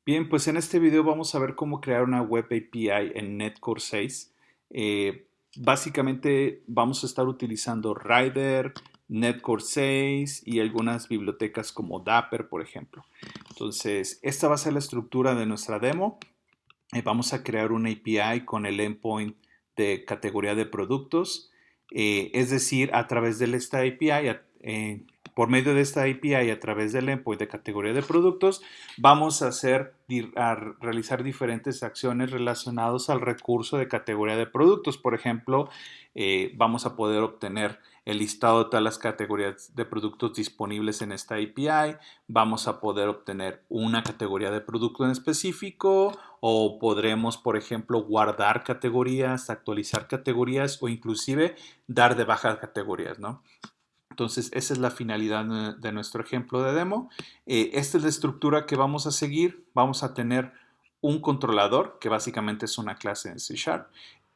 Bien, pues en este video vamos a ver cómo crear una web API en Netcore 6. Básicamente vamos a estar utilizando Rider, Netcore 6 y algunas bibliotecas como Dapper, por ejemplo. Entonces, esta va a ser la estructura de nuestra demo. Vamos a crear una API con el endpoint de categoría de productos. Es decir, a través de esta API, por medio de esta API, a través del endpoint de categoría de productos, vamos a realizar diferentes acciones relacionadas al recurso de categoría de productos. Por ejemplo, vamos a poder obtener el listado de todas las categorías de productos disponibles en esta API. Vamos a poder obtener una categoría de producto en específico o podremos, por ejemplo, guardar categorías, actualizar categorías o inclusive dar de baja categorías, ¿no? Entonces, esa es la finalidad de nuestro ejemplo de demo. Esta es la estructura que vamos a seguir. Vamos a tener un controlador, que básicamente es una clase en C Sharp.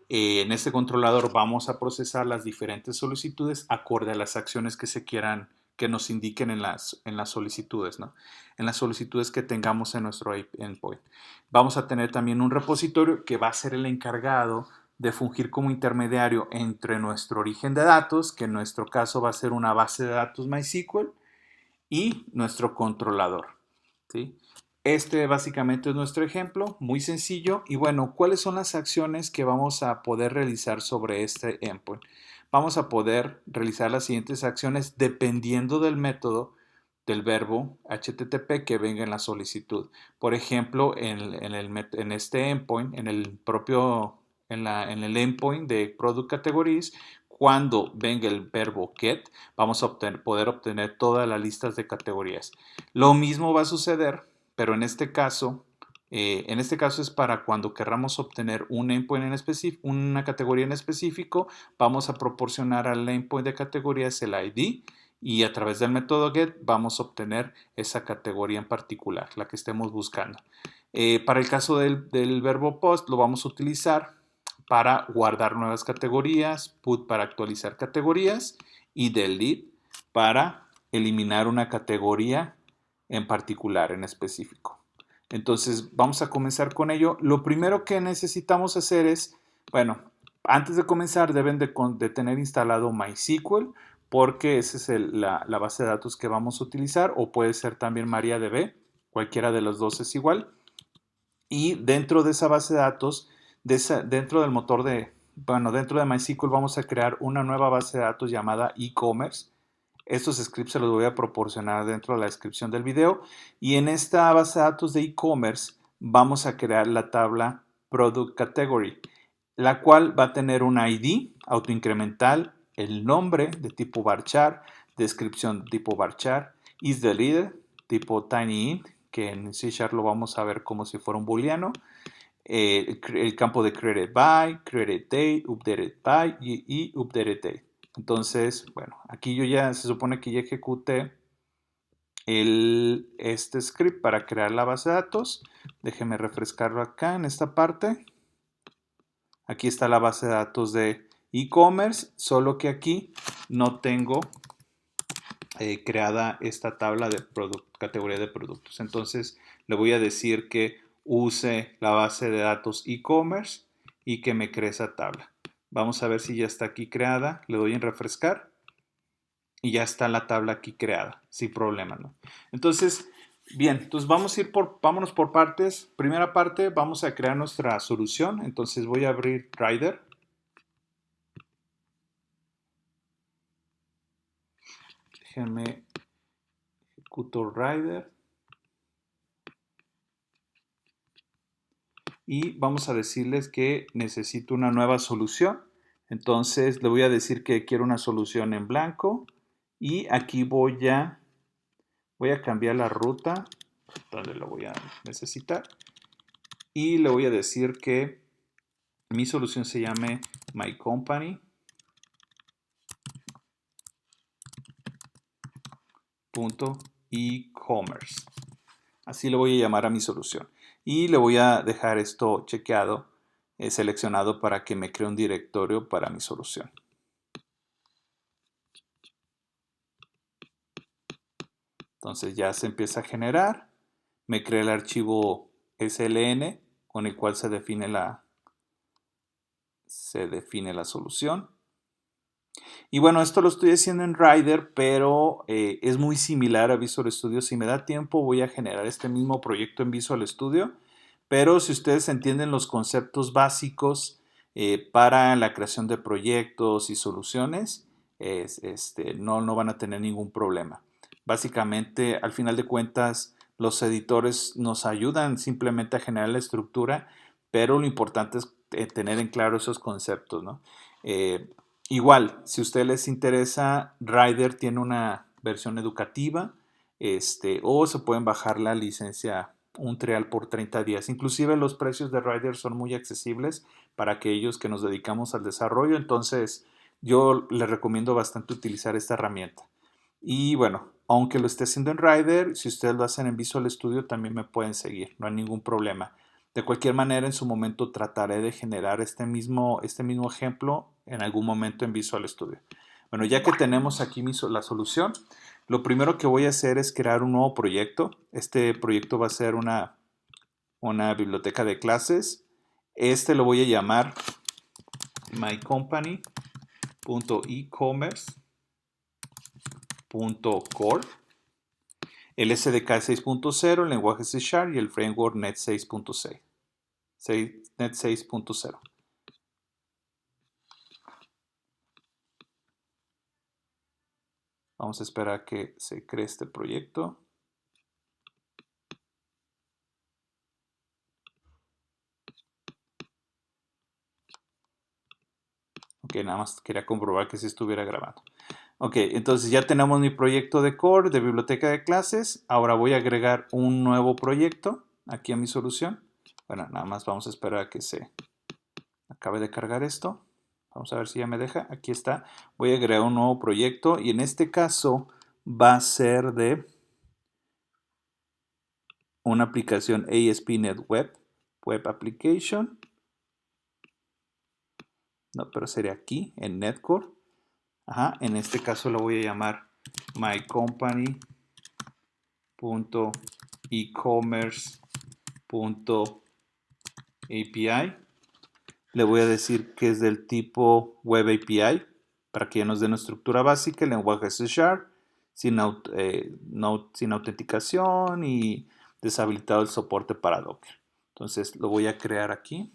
En este controlador vamos a procesar las diferentes solicitudes acorde a las acciones que se quieran, que nos indiquen en las solicitudes, ¿no? En las solicitudes que tengamos en nuestro endpoint. Vamos a tener también un repositorio que va a ser el encargado de fungir como intermediario entre nuestro origen de datos, que en nuestro caso va a ser una base de datos MySQL, y nuestro controlador, ¿sí? Este básicamente es nuestro ejemplo, muy sencillo. Y bueno, ¿cuáles son las acciones que vamos a poder realizar sobre este endpoint? Vamos a poder realizar las siguientes acciones dependiendo del método del verbo HTTP que venga en la solicitud. Por ejemplo, en este endpoint, en el endpoint de Product Categories, cuando venga el verbo get, vamos a poder obtener todas las listas de categorías. Lo mismo va a suceder, pero en este caso es para cuando querramos obtener un endpoint en específico, una categoría en específico, vamos a proporcionar al endpoint de categorías el ID y a través del método get vamos a obtener esa categoría en particular, la que estemos buscando. Para el caso del verbo post lo vamos a utilizar para guardar nuevas categorías, put para actualizar categorías y delete para eliminar una categoría en particular, en específico. Entonces vamos a comenzar con ello. Lo primero que necesitamos hacer es, bueno, antes de comenzar deben de tener instalado MySQL porque esa es la base de datos que vamos a utilizar, o puede ser también MariaDB, cualquiera de los dos es igual. Y dentro de esa base de datos, dentro del motor dentro de MySQL vamos a crear una nueva base de datos llamada e-commerce. Estos scripts se los voy a proporcionar dentro de la descripción del video. Y en esta base de datos de e-commerce vamos a crear la tabla Product Category, la cual va a tener un ID autoincremental, el nombre de tipo varchar, descripción de tipo varchar, isDeleted tipo tinyInt, que en C# lo vamos a ver como si fuera un booleano, el campo de created by, created date, updated by y updated date. Entonces, bueno, aquí yo ya se supone que ya ejecuté este script para crear la base de datos. Déjeme refrescarlo acá en esta parte. Aquí está la base de datos de e-commerce, solo que aquí no tengo creada esta tabla de categoría de productos. Entonces le voy a decir que use la base de datos e-commerce y que me cree esa tabla. Vamos a ver si ya está aquí creada. Le doy en refrescar y ya está la tabla aquí creada, sin problema, ¿no? Entonces, bien, entonces vámonos por partes. Primera parte, vamos a crear nuestra solución. Entonces voy a abrir Rider. Déjenme ejecuto Rider. Y vamos a decirles que necesito una nueva solución. Entonces le voy a decir que quiero una solución en blanco y aquí voy a cambiar la ruta donde lo voy a necesitar y le voy a decir que mi solución se llame My Company .ecommerce. Así le voy a llamar a mi solución. Y le voy a dejar esto chequeado, seleccionado para que me cree un directorio para mi solución. Entonces ya se empieza a generar. Me crea el archivo SLN con el cual se define la solución. Y bueno, esto lo estoy haciendo en Rider, pero es muy similar a Visual Studio. Si me da tiempo, voy a generar este mismo proyecto en Visual Studio. Pero si ustedes entienden los conceptos básicos para la creación de proyectos y soluciones, no van a tener ningún problema. Básicamente, al final de cuentas, los editores nos ayudan simplemente a generar la estructura, pero lo importante es tener en claro esos conceptos, ¿no? Igual, si a ustedes les interesa, Rider tiene una versión educativa, o se pueden bajar la licencia, un trial por 30 días. Inclusive los precios de Rider son muy accesibles para aquellos que nos dedicamos al desarrollo, entonces yo les recomiendo bastante utilizar esta herramienta. Y bueno, aunque lo esté haciendo en Rider, si ustedes lo hacen en Visual Studio también me pueden seguir, no hay ningún problema. De cualquier manera, en su momento trataré de generar este mismo ejemplo en algún momento en Visual Studio. Bueno, ya que tenemos aquí la solución, lo primero que voy a hacer es crear un nuevo proyecto. Este proyecto va a ser una biblioteca de clases. Lo voy a llamar mycompany.ecommerce.core. El SDK 6.0, el lenguaje C# y el framework Net 6.6. Net 6.0. Vamos a esperar a que se cree este proyecto. Ok, nada más quería comprobar que se estuviera grabando. Ok, entonces ya tenemos mi proyecto de core, de biblioteca de clases. Ahora voy a agregar un nuevo proyecto aquí a mi solución. Bueno, nada más vamos a esperar a que se acabe de cargar esto. Vamos a ver si ya me deja. Aquí está. Voy a agregar un nuevo proyecto y en este caso va a ser de una aplicación ASP.NET Web Application. No, pero sería aquí en NetCore. Ajá, en este caso lo voy a llamar mycompany.ecommerce.api. Le voy a decir que es del tipo Web API para que ya nos dé una estructura básica, el lenguaje C#, sin autenticación y deshabilitado el soporte para Docker. Entonces lo voy a crear aquí.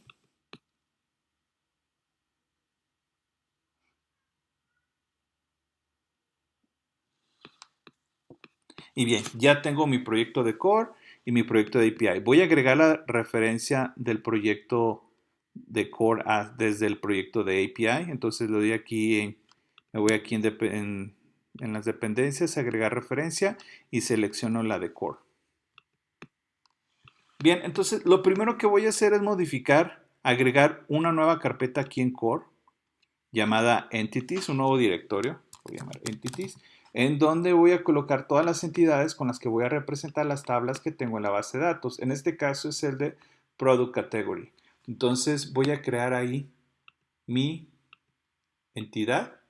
Y bien, ya tengo mi proyecto de core y mi proyecto de API. Voy a agregar la referencia del proyecto de core desde el proyecto de API. Entonces le doy aquí, me voy aquí en las dependencias, agregar referencia y selecciono la de core. Bien, entonces lo primero que voy a hacer es agregar una nueva carpeta aquí en core llamada entities, un nuevo directorio, voy a llamar entities, en donde voy a colocar todas las entidades con las que voy a representar las tablas que tengo en la base de datos. En este caso es el de Product Category. Entonces voy a crear ahí mi entidad.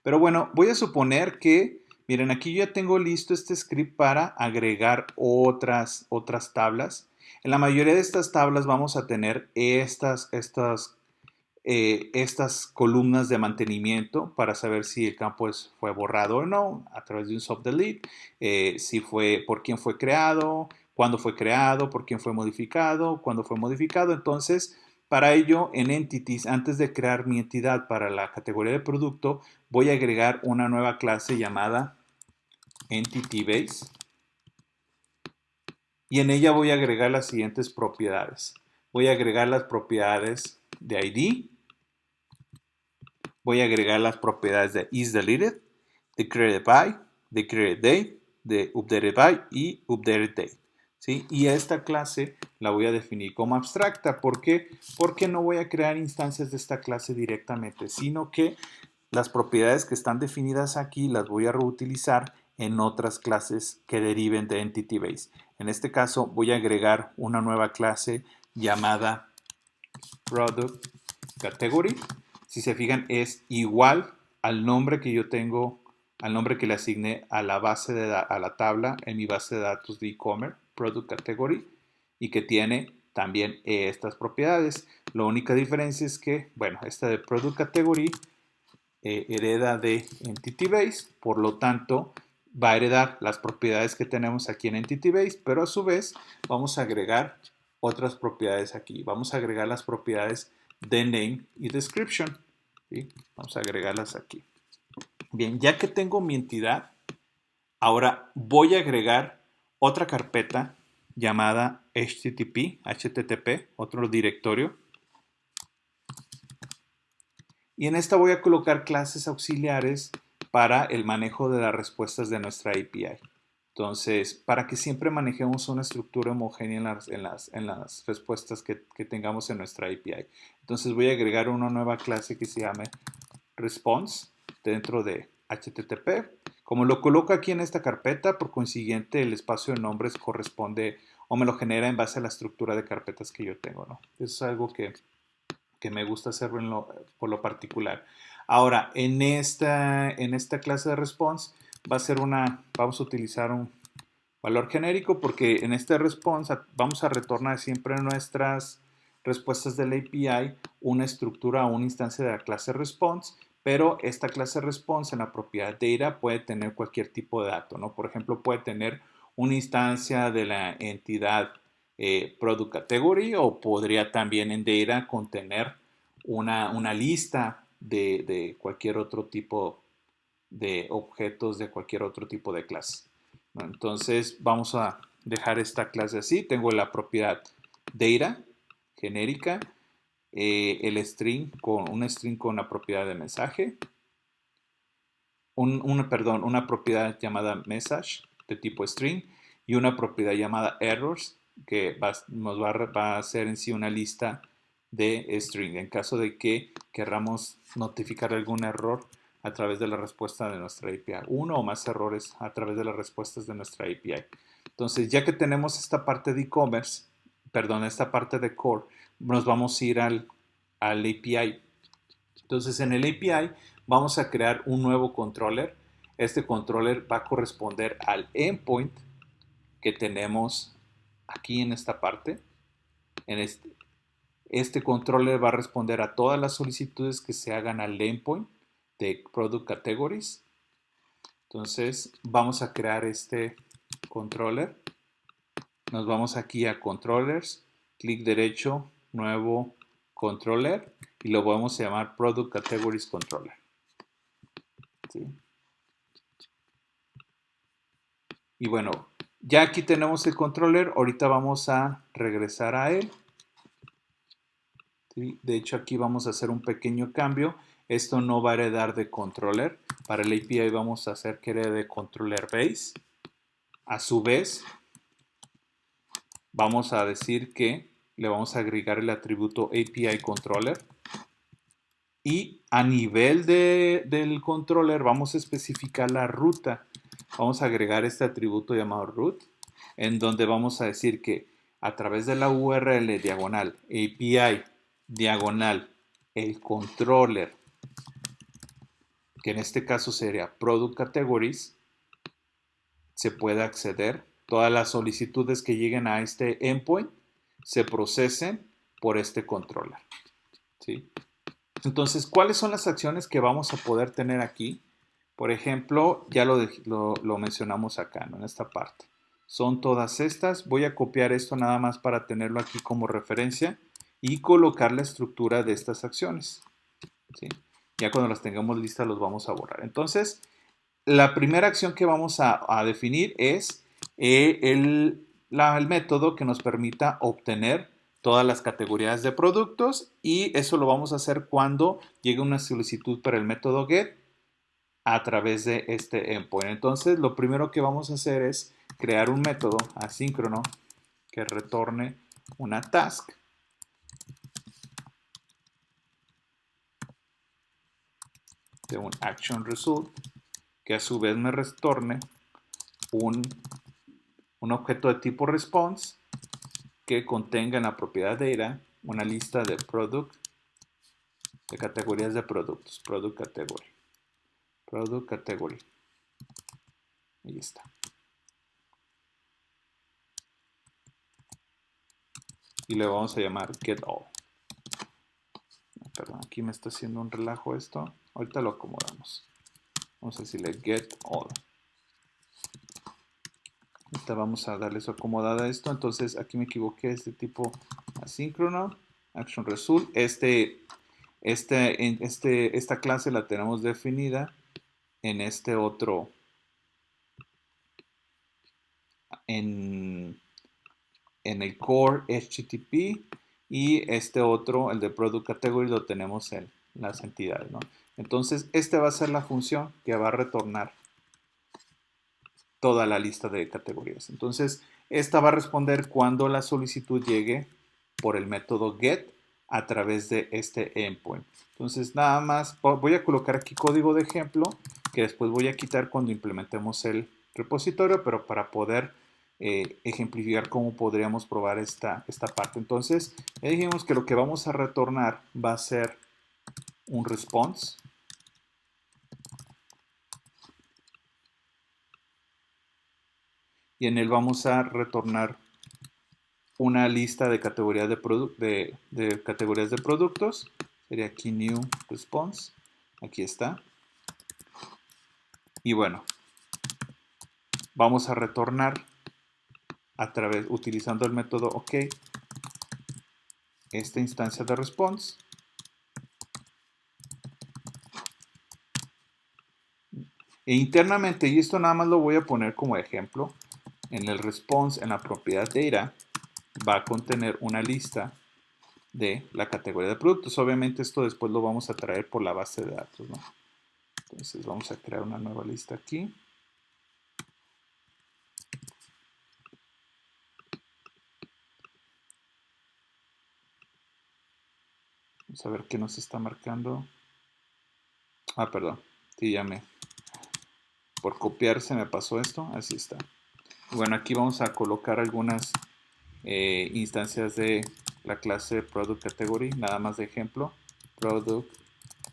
Pero bueno, voy a suponer que, miren, aquí yo ya tengo listo este script para agregar otras tablas. En la mayoría de estas tablas vamos a tener estas columnas de mantenimiento para saber si el campo fue borrado o no a través de un soft delete, por quién fue creado, cuándo fue creado, por quién fue modificado, cuándo fue modificado. Entonces, para ello, en Entities, antes de crear mi entidad para la categoría de producto, voy a agregar una nueva clase llamada EntityBase y en ella voy a agregar las siguientes propiedades. Voy a agregar las propiedades de ID, voy a agregar las propiedades de isDeleted, de created de created de updated by y updated date. ¿Sí? Y esta clase la voy a definir como abstracta. ¿Por qué? Porque no voy a crear instancias de esta clase directamente, sino que las propiedades que están definidas aquí las voy a reutilizar en otras clases que deriven de EntityBase. En este caso voy a agregar una nueva clase llamada Product Category. Si se fijan, es igual al nombre que yo tengo al nombre que le asigné a la base a la tabla en mi base de datos de e-commerce, Product Category, y que tiene también estas propiedades. La única diferencia es que, bueno, esta de Product Category hereda de Entity Base, por lo tanto va a heredar las propiedades que tenemos aquí en Entity Base, pero a su vez vamos a agregar otras propiedades aquí. Vamos a agregar las propiedades de Name y Description. ¿Sí? Vamos a agregarlas aquí. Bien, ya que tengo mi entidad, ahora voy a agregar otra carpeta llamada HTTP, otro directorio. Y en esta voy a colocar clases auxiliares para el manejo de las respuestas de nuestra API. Entonces, para que siempre manejemos una estructura homogénea en las respuestas que tengamos en nuestra API. Entonces voy a agregar una nueva clase que se llame Response dentro de HTTP. Como lo coloco aquí en esta carpeta, por consiguiente el espacio de nombres corresponde o me lo genera en base a la estructura de carpetas que yo tengo, ¿no? Eso es algo que me gusta hacer por lo particular. Ahora, en esta clase de response vamos a utilizar un valor genérico porque en este response vamos a retornar siempre en nuestras respuestas de la API una estructura o una instancia de la clase response, pero esta clase response en la propiedad data puede tener cualquier tipo de dato, ¿no? Por ejemplo, puede tener una instancia de la entidad product category o podría también en data contener una lista de cualquier otro tipo de objetos de cualquier otro tipo de clase. Entonces vamos a dejar esta clase así. Tengo la propiedad data genérica, el string un string con una propiedad de mensaje, una propiedad llamada message de tipo string y una propiedad llamada errors que nos va a hacer en sí una lista de string en caso de que querramos notificar algún error a través de la respuesta de nuestra API, uno o más errores a través de las respuestas de nuestra API. Entonces, ya que tenemos esta parte de e-commerce, perdón, esta parte de core, nos vamos a ir al API. Entonces, en el API vamos a crear un nuevo controller. Este controller va a corresponder al endpoint que tenemos aquí en esta parte. Este controller va a responder a todas las solicitudes que se hagan al endpoint de Product Categories. Entonces, vamos a crear este controller. Nos vamos aquí a Controllers, clic derecho, nuevo controller y lo vamos a llamar Product Categories Controller. ¿Sí? Y bueno, ya aquí tenemos el controller, ahorita vamos a regresar a él. ¿Sí? De hecho, aquí vamos a hacer un pequeño cambio. Esto no va a heredar de controller. Para el API vamos a hacer que herede de controller base. A su vez, vamos a decir que le vamos a agregar el atributo API controller. Y a nivel del controller vamos a especificar la ruta. Vamos a agregar este atributo llamado root, en donde vamos a decir que a través de la URL diagonal API diagonal el controller, que en este caso sería Product Categories, se puede acceder. Todas las solicitudes que lleguen a este endpoint se procesen por este controller. ¿Sí? Entonces, ¿cuáles son las acciones que vamos a poder tener aquí? Por ejemplo, ya lo mencionamos acá, ¿no? En esta parte. Son todas estas. Voy a copiar esto nada más para tenerlo aquí como referencia y colocar la estructura de estas acciones. ¿Sí? Ya cuando las tengamos listas los vamos a borrar. Entonces, la primera acción que vamos a definir es el método que nos permita obtener todas las categorías de productos y eso lo vamos a hacer cuando llegue una solicitud para el método get a través de este endpoint. Entonces, lo primero que vamos a hacer es crear un método asíncrono que retorne una task de un action result que a su vez me retorne un objeto de tipo response que contenga en la propiedad data una lista de categorías de productos, product category. Ahí está. Y le vamos a llamar getAll. Perdón, aquí me está haciendo un relajo esto. Ahorita lo acomodamos. Vamos a decirle getAll. Ahorita vamos a darle su acomodada a esto. Entonces aquí me equivoqué. Este tipo asíncrono. Action result. Esta clase la tenemos definida en este otro. En el core HTTP, y este otro, el de product category, lo tenemos en las entidades, ¿no? Entonces, va a ser la función que va a retornar toda la lista de categorías. Entonces, esta va a responder cuando la solicitud llegue por el método get a través de este endpoint. Entonces, nada más voy a colocar aquí código de ejemplo que después voy a quitar cuando implementemos el repositorio, pero para poder ejemplificar cómo podríamos probar esta parte. Entonces, ya dijimos que lo que vamos a retornar va a ser un response. Y en él vamos a retornar una lista de categorías de categorías de productos. Sería aquí new response. Aquí está. Y bueno, vamos a retornar utilizando el método OK esta instancia de response. E internamente, y esto nada más lo voy a poner como ejemplo, en el response, en la propiedad data, va a contener una lista de la categoría de productos. Obviamente esto después lo vamos a traer por la base de datos, ¿no? Entonces vamos a crear una nueva lista aquí. Vamos a ver qué nos está marcando. Ah, perdón. Sí, por copiar se me pasó esto. Así está. Bueno, aquí vamos a colocar algunas instancias de la clase Product Category. Nada más de ejemplo. Product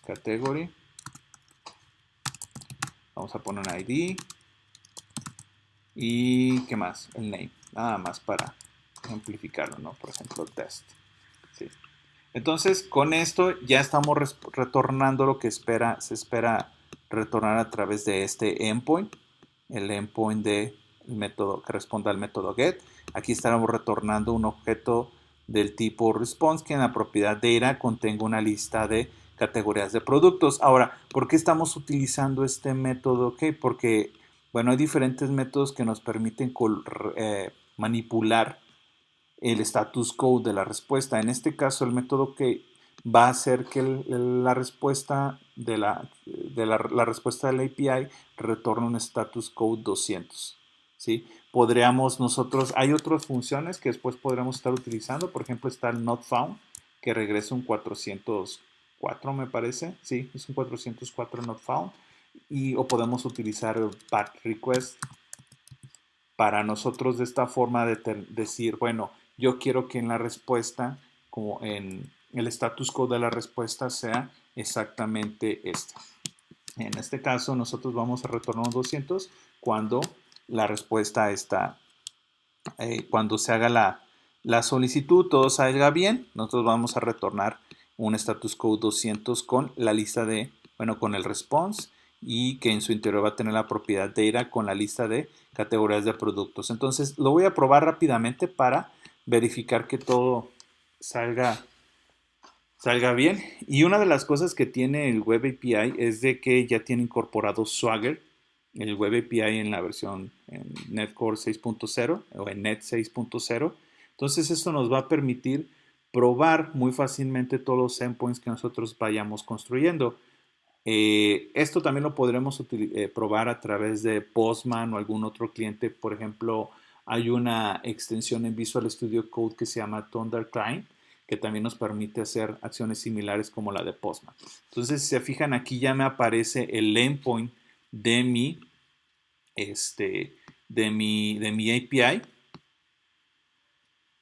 Category. Vamos a poner un ID. ¿Y qué más? El name. Nada más para ejemplificarlo, ¿no? Por ejemplo, test. Sí. Entonces, con esto ya estamos retornando lo que se espera retornar a través de este endpoint, el endpoint del método que responda al método get. Aquí estaremos retornando un objeto del tipo response que en la propiedad data contenga una lista de categorías de productos. Ahora, ¿por qué estamos utilizando este método? Porque, bueno, hay diferentes métodos que nos permiten manipular el status code de la respuesta. En este caso, el método que va a hacer que la respuesta la respuesta del API retorne un status code 200. ¿Sí? Podríamos nosotros, hay otras funciones que después podremos estar utilizando. Por ejemplo, está el not found, que regresa un 404, me parece. Sí, es un 404 not found. O podemos utilizar el bat request para nosotros de esta forma de decir, bueno, yo quiero que en la respuesta, como en el status code de la respuesta, sea exactamente este. En este caso, nosotros vamos a retornar 200 cuando la respuesta está, cuando se haga la solicitud, todo salga bien, nosotros vamos a retornar un status code 200 con la lista de, bueno, con el response, y que en su interior va a tener la propiedad data con la lista de categorías de productos. Entonces lo voy a probar rápidamente para verificar que todo salga bien. Y una de las cosas que tiene el Web API es de que ya tiene incorporado Swagger, el Web API en la versión en NetCore 6.0 o en Net 6.0. Entonces esto nos va a permitir probar muy fácilmente todos los endpoints que nosotros vayamos construyendo. Esto también lo podremos probar a través de Postman o algún otro cliente. Por ejemplo, hay una extensión en Visual Studio Code que se llama Thunder Client, que también nos permite hacer acciones similares como la de Postman. Entonces, si se fijan, aquí ya me aparece el endpoint de mi API,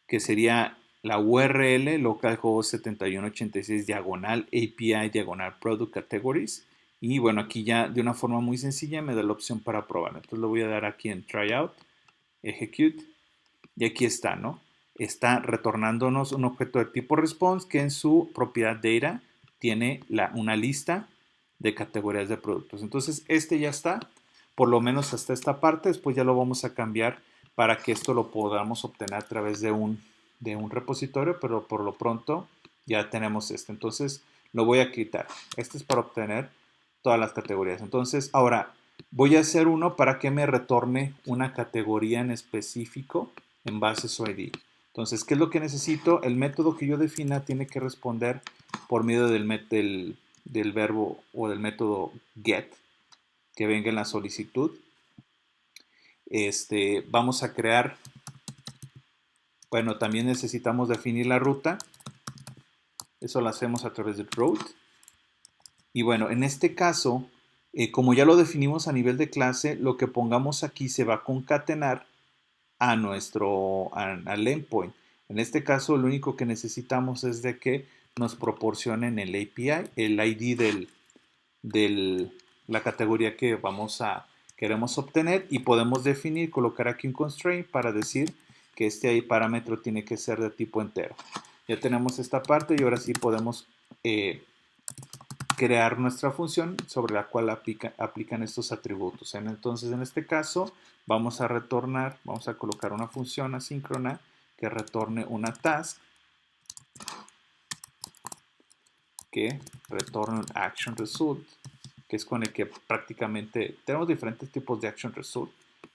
que sería la URL localhost 7186 diagonal API diagonal product categories, Y bueno, aquí ya de una forma muy sencilla me da la opción para probar. Entonces lo voy a dar aquí en Tryout, Execute, y aquí está, ¿no? Está retornándonos un objeto de tipo response que en su propiedad data tiene una lista de categorías de productos. Entonces este ya está, por lo menos hasta esta parte. Después ya lo vamos a cambiar para que esto lo podamos obtener a través de un repositorio, pero por lo pronto ya tenemos este. Entonces lo voy a quitar. Este es para obtener todas las categorías. Entonces ahora voy a hacer uno para que me retorne una categoría en específico en base a su ID. Entonces, ¿qué es lo que necesito? El método que yo defina tiene que responder por medio del verbo o del método get que venga en la solicitud. Vamos a crear, bueno, también necesitamos definir la ruta. Eso lo hacemos a través de route. Y bueno, en este caso, como ya lo definimos a nivel de clase, lo que pongamos aquí se va a concatenar al endpoint. En este caso, lo único que necesitamos es de que nos proporcionen el API, el ID de la categoría que queremos obtener, y podemos definir, colocar aquí un constraint para decir que este parámetro tiene que ser de tipo entero. Ya tenemos esta parte y ahora sí podemos crear nuestra función sobre la cual aplican estos atributos. Entonces, en este caso, vamos a colocar una función asíncrona que retorne una task, que retorne un action result, que es con el que prácticamente tenemos diferentes tipos de action result,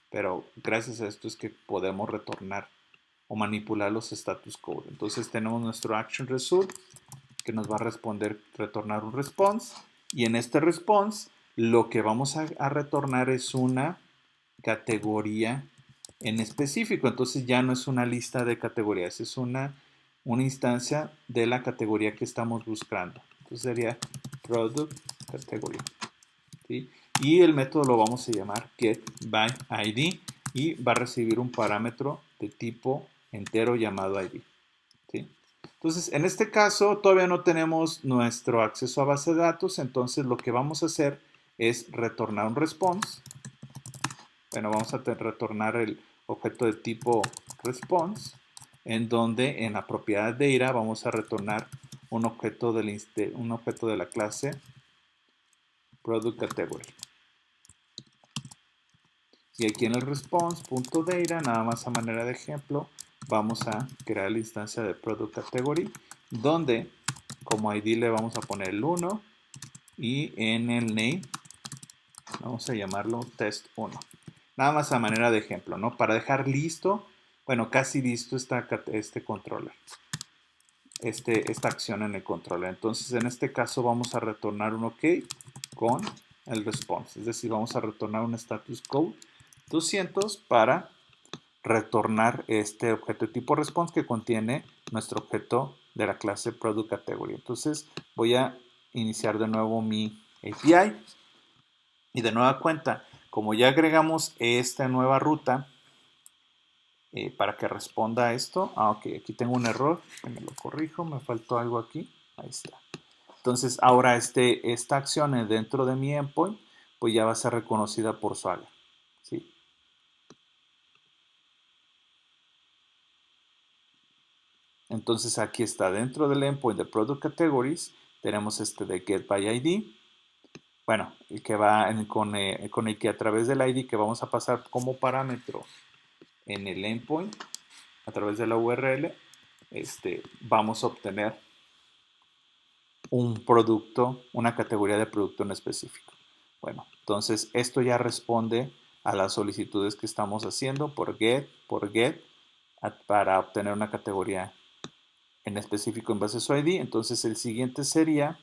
pero gracias a esto es que podemos retornar o manipular los status code. Entonces tenemos nuestro action result que nos va a retornar un response, y en este response lo que vamos a retornar es una categoría en específico. Entonces ya no es una lista de categorías, es una instancia de la categoría que estamos buscando. Entonces sería product category, ¿sí? Y el método lo vamos a llamar getById y va a recibir un parámetro de tipo entero llamado ID, ¿sí? Entonces, en este caso todavía no tenemos nuestro acceso a base de datos, entonces lo que vamos a hacer es retornar un response. Bueno, vamos a retornar el objeto de tipo response, en donde en la propiedad de data vamos a retornar un objeto de la clase product category. Y aquí en el response.data, nada más a manera de ejemplo, vamos a crear la instancia de product category, donde como ID le vamos a poner el 1 y en el name vamos a llamarlo test1. Nada más a manera de ejemplo, ¿no? Para dejar listo, bueno, casi listo este controller, esta acción en el controller. Entonces, en este caso vamos a retornar un OK con el response. Es decir, vamos a retornar un status code 200 para retornar este objeto de tipo response que contiene nuestro objeto de la clase product category. Entonces voy a iniciar de nuevo mi API y de nueva cuenta, como ya agregamos esta nueva ruta para que responda a esto. Ok, aquí tengo un error, que me lo corrijo, me faltó algo aquí, ahí está. Entonces ahora esta acción dentro de mi endpoint pues ya va a ser reconocida por Swagger, ¿sí? Entonces aquí está, dentro del endpoint de Product Categories, tenemos este de getById. Bueno, el que va con el que a través del ID que vamos a pasar como parámetro en el endpoint, a través de la URL, vamos a obtener un producto, una categoría de producto en específico. Bueno, entonces esto ya responde a las solicitudes que estamos haciendo por get, para obtener una categoría en específico en base a su ID. Entonces el siguiente sería,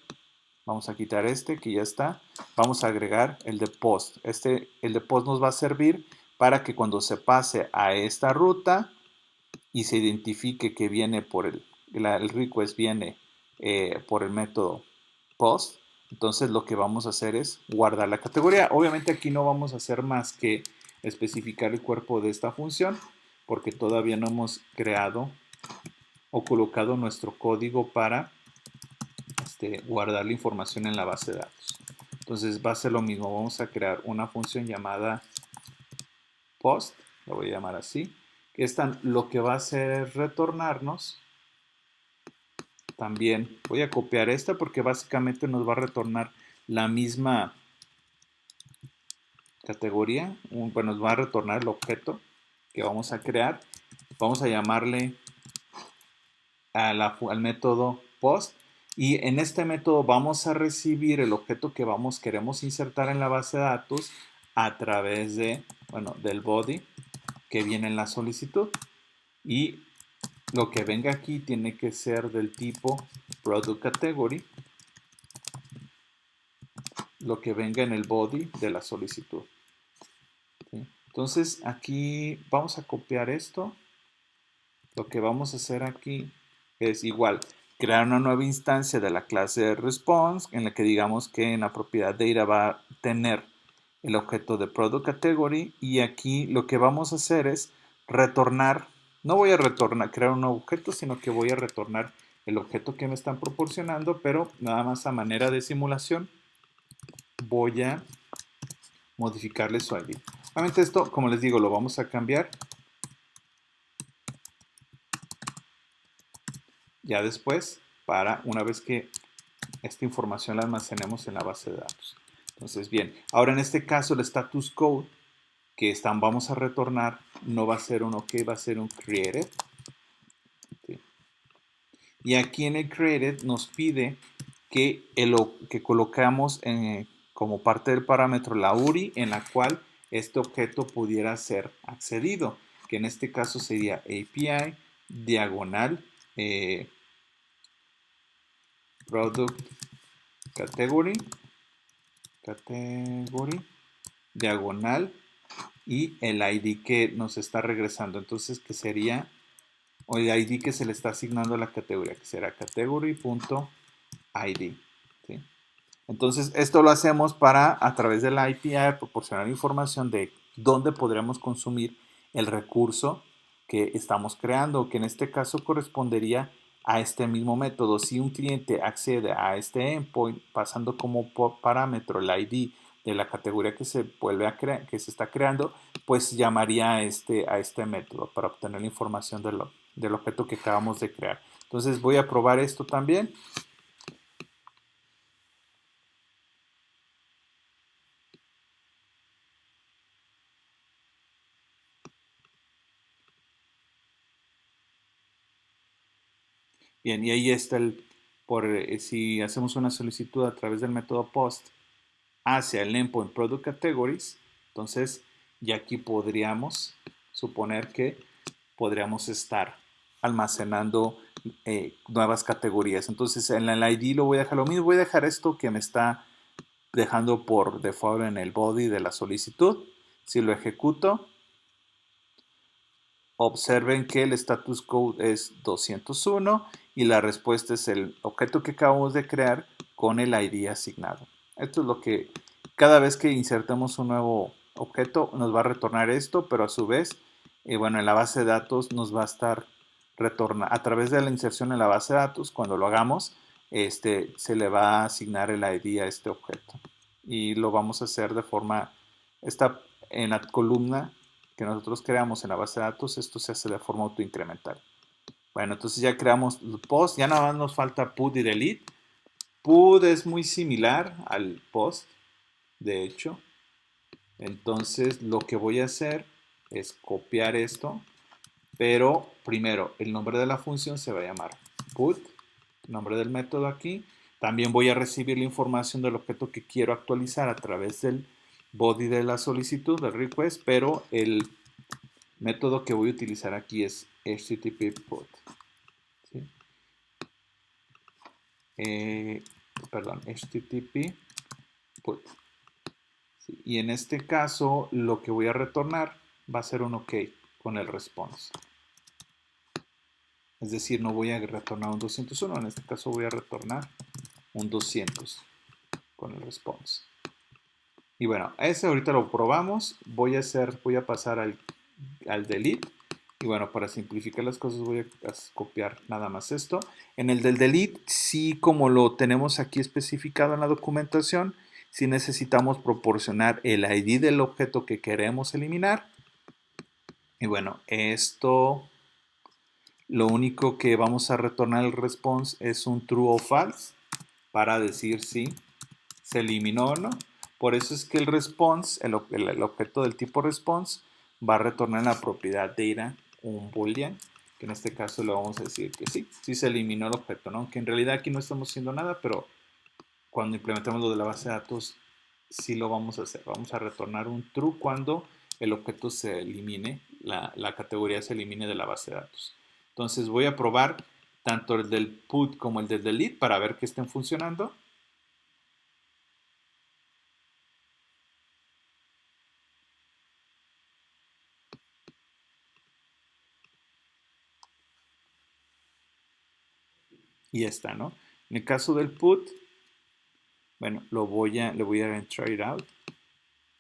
vamos a quitar que ya está, vamos a agregar el de post. El de post nos va a servir para que cuando se pase a esta ruta y se identifique que viene por el request viene por el método post, entonces lo que vamos a hacer es guardar la categoría. Obviamente aquí no vamos a hacer más que especificar el cuerpo de esta función porque todavía no hemos creado o colocado nuestro código para guardar la información en la base de datos. Entonces va a ser lo mismo. Vamos a crear una función llamada post, la voy a llamar así, que esta lo que va a hacer es retornarnos. También voy a copiar esta porque básicamente nos va a retornar la misma categoría. Bueno, nos va a retornar el objeto que vamos a crear. Vamos a llamarle al método post y en este método vamos a recibir el objeto que queremos insertar en la base de datos a través de, bueno, del body que viene en la solicitud, y lo que venga aquí tiene que ser del tipo product category, lo que venga en el body de la solicitud. ¿Sí? Entonces aquí vamos a copiar esto. Lo que vamos a hacer aquí es igual, crear una nueva instancia de la clase response en la que digamos que en la propiedad data va a tener el objeto de product category, y aquí lo que vamos a hacer es retornar, no voy a crear un nuevo objeto, sino que voy a retornar el objeto que me están proporcionando, pero nada más a manera de simulación voy a modificarle su ID. Obviamente esto, como les digo, lo vamos a cambiar ya después para una vez que esta información la almacenemos en la base de datos. Entonces, bien, ahora en este caso el status code que vamos a retornar no va a ser un OK, va a ser un created. ¿Sí? Y aquí en el created nos pide que colocamos como parte del parámetro la URI en la cual este objeto pudiera ser accedido, que en este caso sería API diagonal product category diagonal y el ID que nos está regresando. Entonces, que sería, o el ID que se le está asignando a la categoría, que será category.id. ¿Sí? Entonces, esto lo hacemos para, a través de la API, proporcionar información de dónde podríamos consumir el recurso que estamos creando, que en este caso correspondería a este mismo método. Si un cliente accede a este endpoint pasando como parámetro el ID de la categoría que se vuelve a crear, que se está creando, pues llamaría a este método para obtener la información del objeto que acabamos de crear. Entonces voy a probar esto también. Bien, y ahí está si hacemos una solicitud a través del método post hacia el endpoint product categories, entonces ya aquí podríamos suponer que podríamos estar almacenando nuevas categorías. Entonces en el ID lo voy a dejar lo mismo, voy a dejar esto que me está dejando por default en el body de la solicitud. Si lo ejecuto, observen que el status code es 201 y la respuesta es el objeto que acabamos de crear con el ID asignado. Esto es lo que cada vez que insertemos un nuevo objeto nos va a retornar esto, pero a su vez, bueno, en la base de datos nos va a estar retornando a través de la inserción en la base de datos. Cuando lo hagamos, se le va a asignar el ID a este objeto y lo vamos a hacer de forma, está en la columna que nosotros creamos en la base de datos, esto se hace de forma autoincremental. Bueno, entonces ya creamos el post, ya nada más nos falta put y delete. Put es muy similar al post, de hecho. Entonces lo que voy a hacer es copiar esto, pero primero el nombre de la función se va a llamar put, nombre del método aquí. También voy a recibir la información del objeto que quiero actualizar a través del body de la solicitud, del request, pero el método que voy a utilizar aquí es HTTP put. ¿Sí? HTTP put. ¿Sí? Y en este caso lo que voy a retornar va a ser un OK con el response. Es decir, no voy a retornar un 201, en este caso voy a retornar un 200 con el response. Y bueno, ese ahorita lo probamos. Voy a pasar al delete. Y bueno, para simplificar las cosas voy a copiar nada más esto. En el del delete, sí, como lo tenemos aquí especificado en la documentación, si necesitamos proporcionar el ID del objeto que queremos eliminar. Y bueno, esto lo único que vamos a retornar el response es un true o false para decir si se eliminó o no. Por eso es que el response, el objeto del tipo response, va a retornar en la propiedad data un boolean, que en este caso le vamos a decir que sí se eliminó el objeto, ¿no? Que en realidad aquí no estamos haciendo nada, pero cuando implementemos lo de la base de datos, sí lo vamos a hacer. Vamos a retornar un true cuando el objeto se elimine, la categoría se elimine de la base de datos. Entonces voy a probar tanto el del put como el del delete para ver que estén funcionando. Y ya está, ¿no? En el caso del put, bueno, le voy a try it out.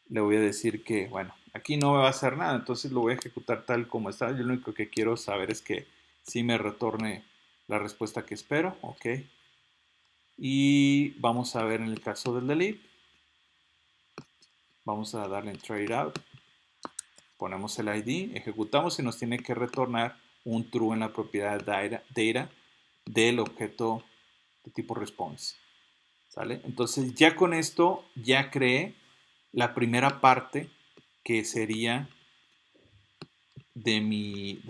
Le voy a decir que, bueno, aquí no me va a hacer nada, entonces lo voy a ejecutar tal como está. Yo lo único que quiero saber es que sí me retorne la respuesta que espero, ok. Y vamos a ver en el caso del delete. Vamos a darle en try it out. Ponemos el ID, ejecutamos y nos tiene que retornar un true en la propiedad data del objeto de tipo response. ¿Sale? Entonces ya con esto ya creé la primera parte que sería de mi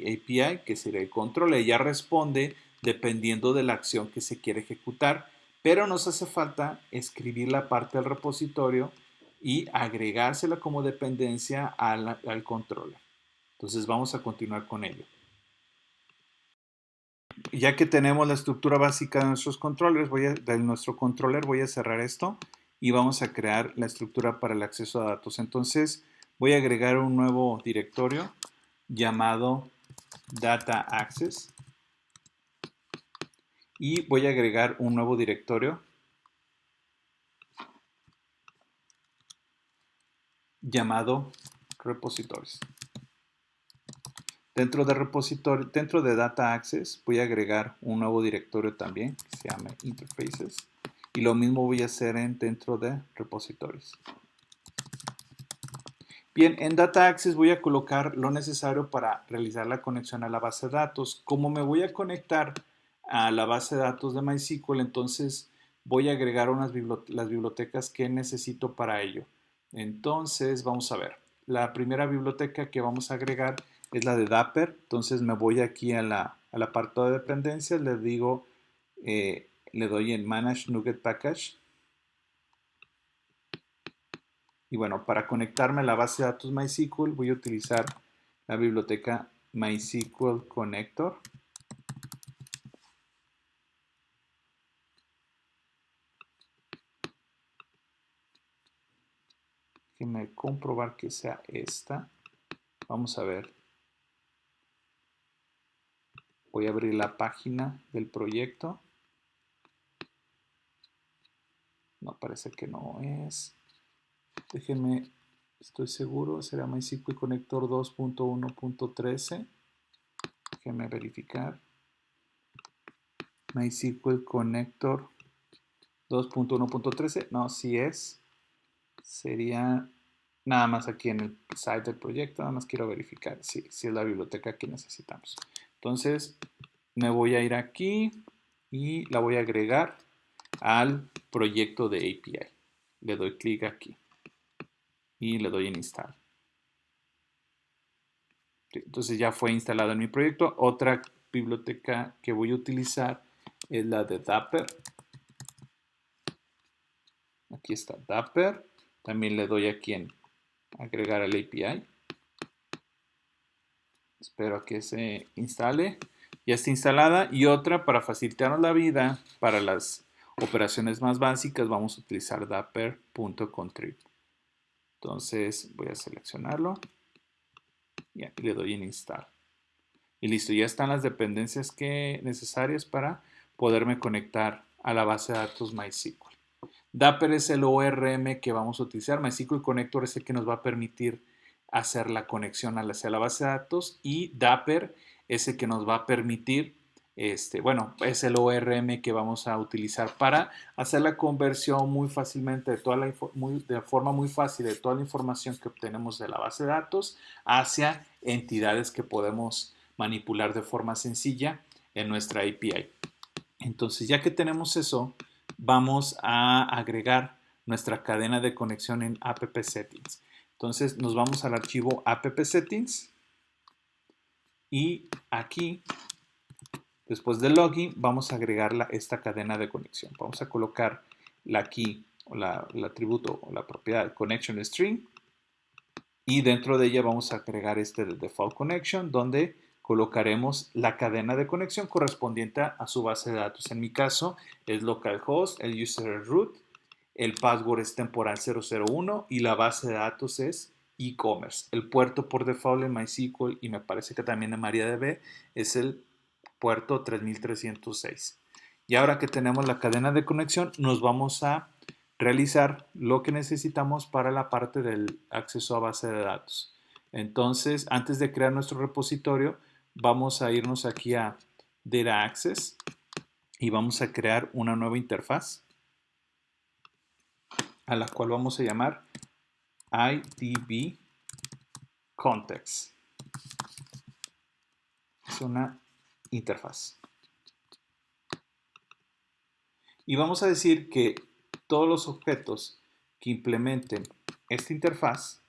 API, que sería el control. Ella responde dependiendo de la acción que se quiere ejecutar, pero nos hace falta escribir la parte del repositorio y agregársela como dependencia al controller. Entonces vamos a continuar con ello. Ya que tenemos la estructura básica de nuestros controllers, de nuestro controller, voy a cerrar esto y vamos a crear la estructura para el acceso a datos. Entonces voy a agregar un nuevo directorio llamado Data Access y voy a agregar un nuevo directorio llamado Repositories. Dentro de Data Access voy a agregar un nuevo directorio también que se llama Interfaces y lo mismo voy a hacer dentro de Repositories. Bien, en Data Access voy a colocar lo necesario para realizar la conexión a la base de datos. Como me voy a conectar a la base de datos de MySQL, entonces voy a agregar las bibliotecas que necesito para ello. Entonces, vamos a ver. La primera biblioteca que vamos a agregar es la de Dapper. Entonces me voy aquí al apartado de dependencias, le digo, le doy en Manage NuGet Package. Y bueno, para conectarme a la base de datos MySQL voy a utilizar la biblioteca MySQL Connector. Déjenme comprobar que sea esta. Vamos a ver. Voy a abrir la página del proyecto. No, parece que no es. Déjenme, estoy seguro, será MySQL Connector 2.1.13. Déjenme verificar. MySQL Connector 2.1.13. No, sí es. Sería nada más aquí en el site del proyecto. Nada más quiero verificar si es la biblioteca que necesitamos. Entonces, me voy a ir aquí y la voy a agregar al proyecto de API. Le doy clic aquí y le doy en install. Entonces ya fue instalado en mi proyecto. Otra biblioteca que voy a utilizar es la de Dapper. Aquí está Dapper. También le doy aquí en agregar al API. Espero a que se instale. Ya está instalada. Y otra para facilitarnos la vida para las operaciones más básicas vamos a utilizar dapper.contrib. Entonces voy a seleccionarlo y aquí le doy en install. Y listo, ya están las dependencias necesarias para poderme conectar a la base de datos MySQL. Dapper es el ORM que vamos a utilizar. MySQL Connector es el que nos va a permitir hacer la conexión hacia la base de datos y Dapper es el que nos va a permitir bueno, es el ORM que vamos a utilizar para hacer la conversión muy fácilmente de forma muy fácil de toda la información que obtenemos de la base de datos hacia entidades que podemos manipular de forma sencilla en nuestra API. Entonces, ya que tenemos eso, vamos a agregar nuestra cadena de conexión en app settings. Entonces, nos vamos al archivo app settings y aquí, después del login, vamos a agregar esta cadena de conexión. Vamos a colocar la key o el atributo o la propiedad connection string y dentro de ella vamos a agregar del default connection donde colocaremos la cadena de conexión correspondiente a su base de datos. En mi caso es localhost, el user es root, el password es temporal 001 y la base de datos es e-commerce. El puerto por default en MySQL y me parece que también en MariaDB es el puerto 3306. Y ahora que tenemos la cadena de conexión, nos vamos a realizar lo que necesitamos para la parte del acceso a base de datos. Entonces, antes de crear nuestro repositorio, vamos a irnos aquí a Data Access y vamos a crear una nueva interfaz a la cual vamos a llamar IDB Context. Es una interfaz. Y vamos a decir que todos los objetos que implementen esta interfaz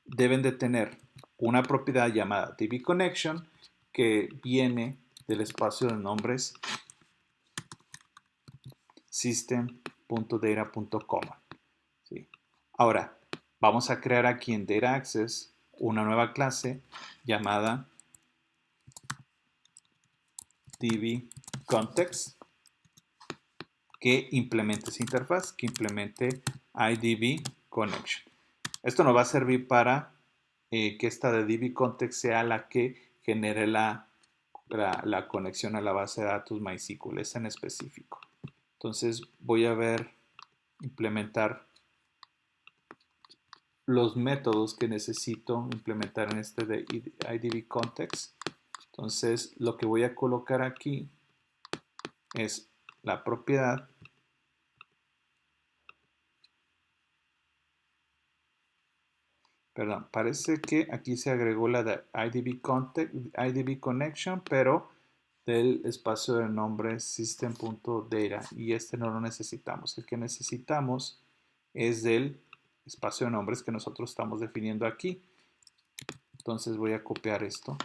deben de tener una propiedad llamada dbConnection que viene del espacio de nombres system.data.com. ¿Sí? Ahora, vamos a crear aquí en Data Access una nueva clase llamada dbContext que implemente esa interfaz, que implemente IDB Connection. Esto nos va a servir para que esta de dbContext sea la que genere la conexión a la base de datos MySQL, esa en específico. Entonces voy a implementar los métodos que necesito implementar en este de IDB Context. Entonces lo que voy a colocar aquí es la propiedad Perdón, parece que aquí se agregó la de IDB Connection, pero del espacio de nombre system.data y este no lo necesitamos. El que necesitamos es del espacio de nombres que nosotros estamos definiendo aquí. Entonces voy a copiar esto,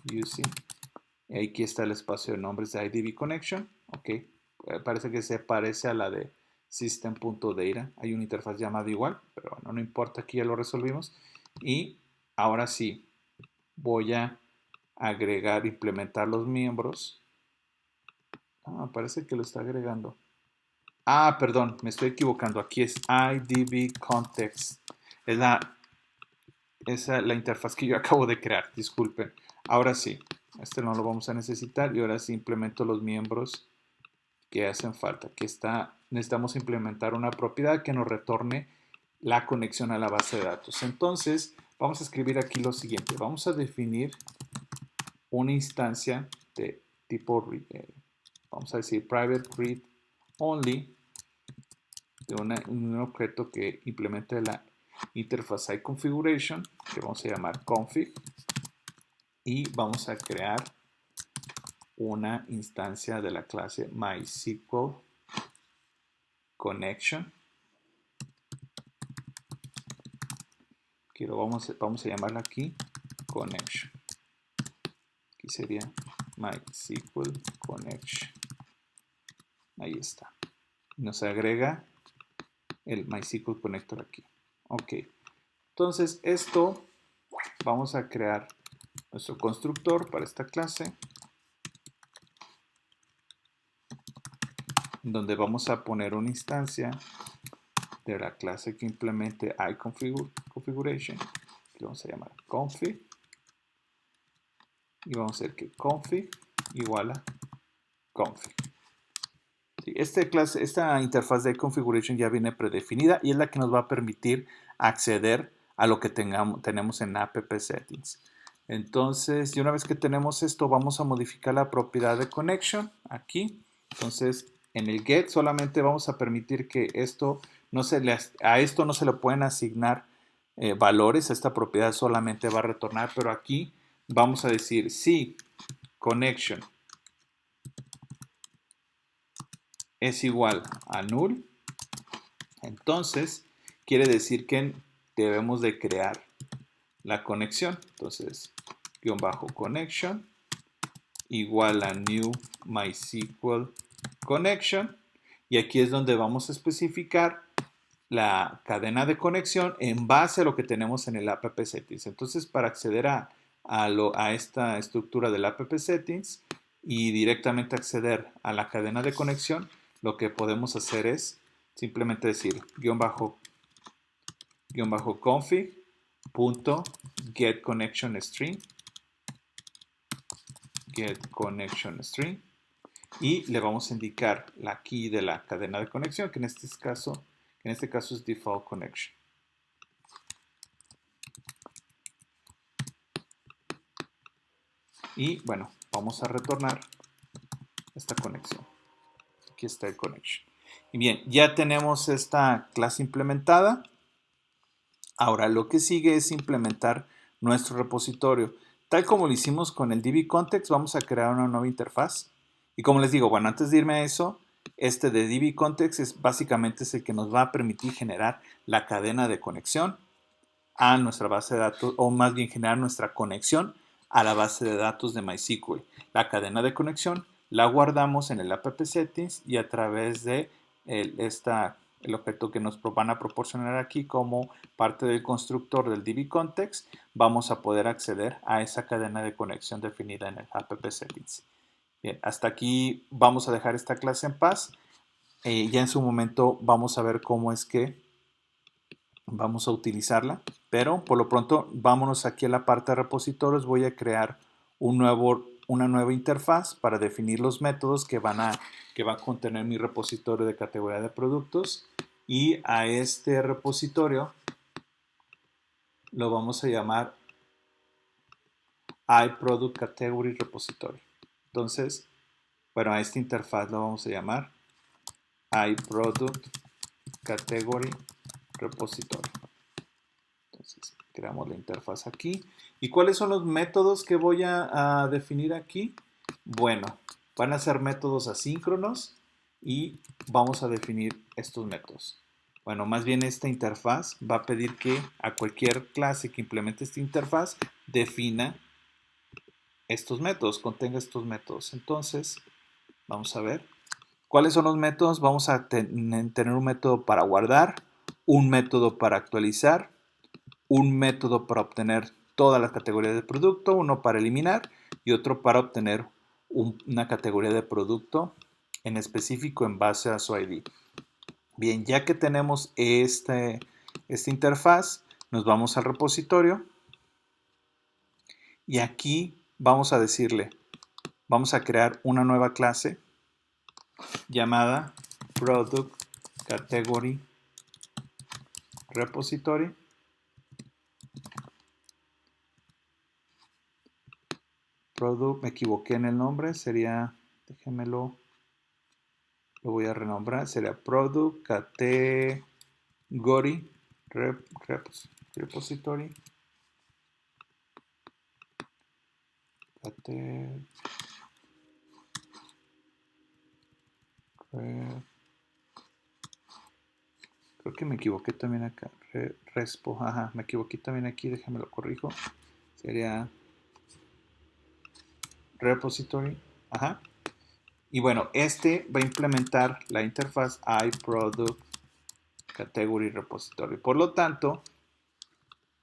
using, y aquí está el espacio de nombres de IDB Connection. Ok, parece que se parece a la de system.data. Hay una interfaz llamada igual, pero bueno, no importa, aquí ya lo resolvimos. Y ahora sí, voy a implementar los miembros. Parece que lo está agregando. Perdón, me estoy equivocando. Aquí es IDB Context. Es la interfaz que yo acabo de crear. Disculpen. Ahora sí, este no lo vamos a necesitar. Y ahora sí implemento los miembros que hacen falta. Necesitamos implementar una propiedad que nos retorne la conexión a la base de datos. Entonces, vamos a escribir aquí lo siguiente. Vamos a definir una instancia de tipo, vamos a decir, private read only, de un objeto que implemente la interfaz iConfiguration, que vamos a llamar config, y vamos a crear una instancia de la clase MySQL Connection. Vamos a llamarla aquí Connection. Aquí sería MySQL Connection. Ahí está. Nos agrega el MySQL Connector aquí. Ok. Entonces esto vamos a crear nuestro constructor para esta clase, donde vamos a poner una instancia de la clase que implemente iConfiguration, que vamos a llamar config, y vamos a hacer que config igual a config. Sí, esta interfaz de configuration ya viene predefinida y es la que nos va a permitir acceder a lo que tenemos en app settings. Entonces, y una vez que tenemos esto, vamos a modificar la propiedad de connection aquí. Entonces, en el get solamente vamos a permitir que esto a esto no se le pueden asignar valores. Esta propiedad solamente va a retornar, pero aquí vamos a decir si connection es igual a null, entonces quiere decir que debemos de crear la conexión. Entonces, guión bajo connection igual a new MySQL connection. Y aquí es donde vamos a especificar la cadena de conexión en base a lo que tenemos en el app settings. Entonces, para acceder a esta estructura del app settings y directamente acceder a la cadena de conexión, lo que podemos hacer es simplemente decir guión bajo config punto get connection string y le vamos a indicar la key de la cadena de conexión, que en este caso es default connection. Y bueno, vamos a retornar esta conexión. Aquí está el connection. Y bien, ya tenemos esta clase implementada. Ahora lo que sigue es implementar nuestro repositorio. Tal como lo hicimos con el dbcontext, vamos a crear una nueva interfaz. Y como les digo, bueno, antes de irme a eso, este de dbcontext básicamente es el que nos va a permitir generar la cadena de conexión a nuestra base de datos, o más bien generar nuestra conexión a la base de datos de MySQL. La cadena de conexión la guardamos en el app settings y a través de el objeto que nos van a proporcionar aquí como parte del constructor del dbcontext, vamos a poder acceder a esa cadena de conexión definida en el app settings. Bien, hasta aquí vamos a dejar esta clase en paz. Ya en su momento vamos a ver cómo es que vamos a utilizarla, pero por lo pronto vámonos aquí a la parte de repositorios. Voy a crear una nueva interfaz para definir los métodos que va a contener mi repositorio de categoría de productos, y a este repositorio lo vamos a llamar iProduct Category Repository. Entonces, bueno, a esta interfaz lo vamos a llamar iProduct Category Repository. Entonces, creamos la interfaz aquí. ¿Y cuáles son los métodos que voy a definir aquí? Bueno, van a ser métodos asíncronos y vamos a definir estos métodos. Bueno, más bien esta interfaz va a pedir que a cualquier clase que implemente esta interfaz defina estos métodos, contenga estos métodos. Entonces, vamos a ver. ¿Cuáles son los métodos? Vamos a tener un método para guardar, un método para actualizar, un método para obtener todas las categorías de producto, uno para eliminar y otro para obtener una categoría de producto en específico en base a su ID. Bien, ya que tenemos esta interfaz, nos vamos al repositorio y aquí vamos a decirle, vamos a crear una nueva clase llamada Product Category Repository. Product, me equivoqué en el nombre, sería, déjenmelo, lo voy a renombrar, sería Product Category Repository. Creo que me equivoqué también acá. Me equivoqué también aquí, déjame lo corrijo. Sería repository. Y bueno, este va a implementar la interfaz iProduct Category Repository. Por lo tanto,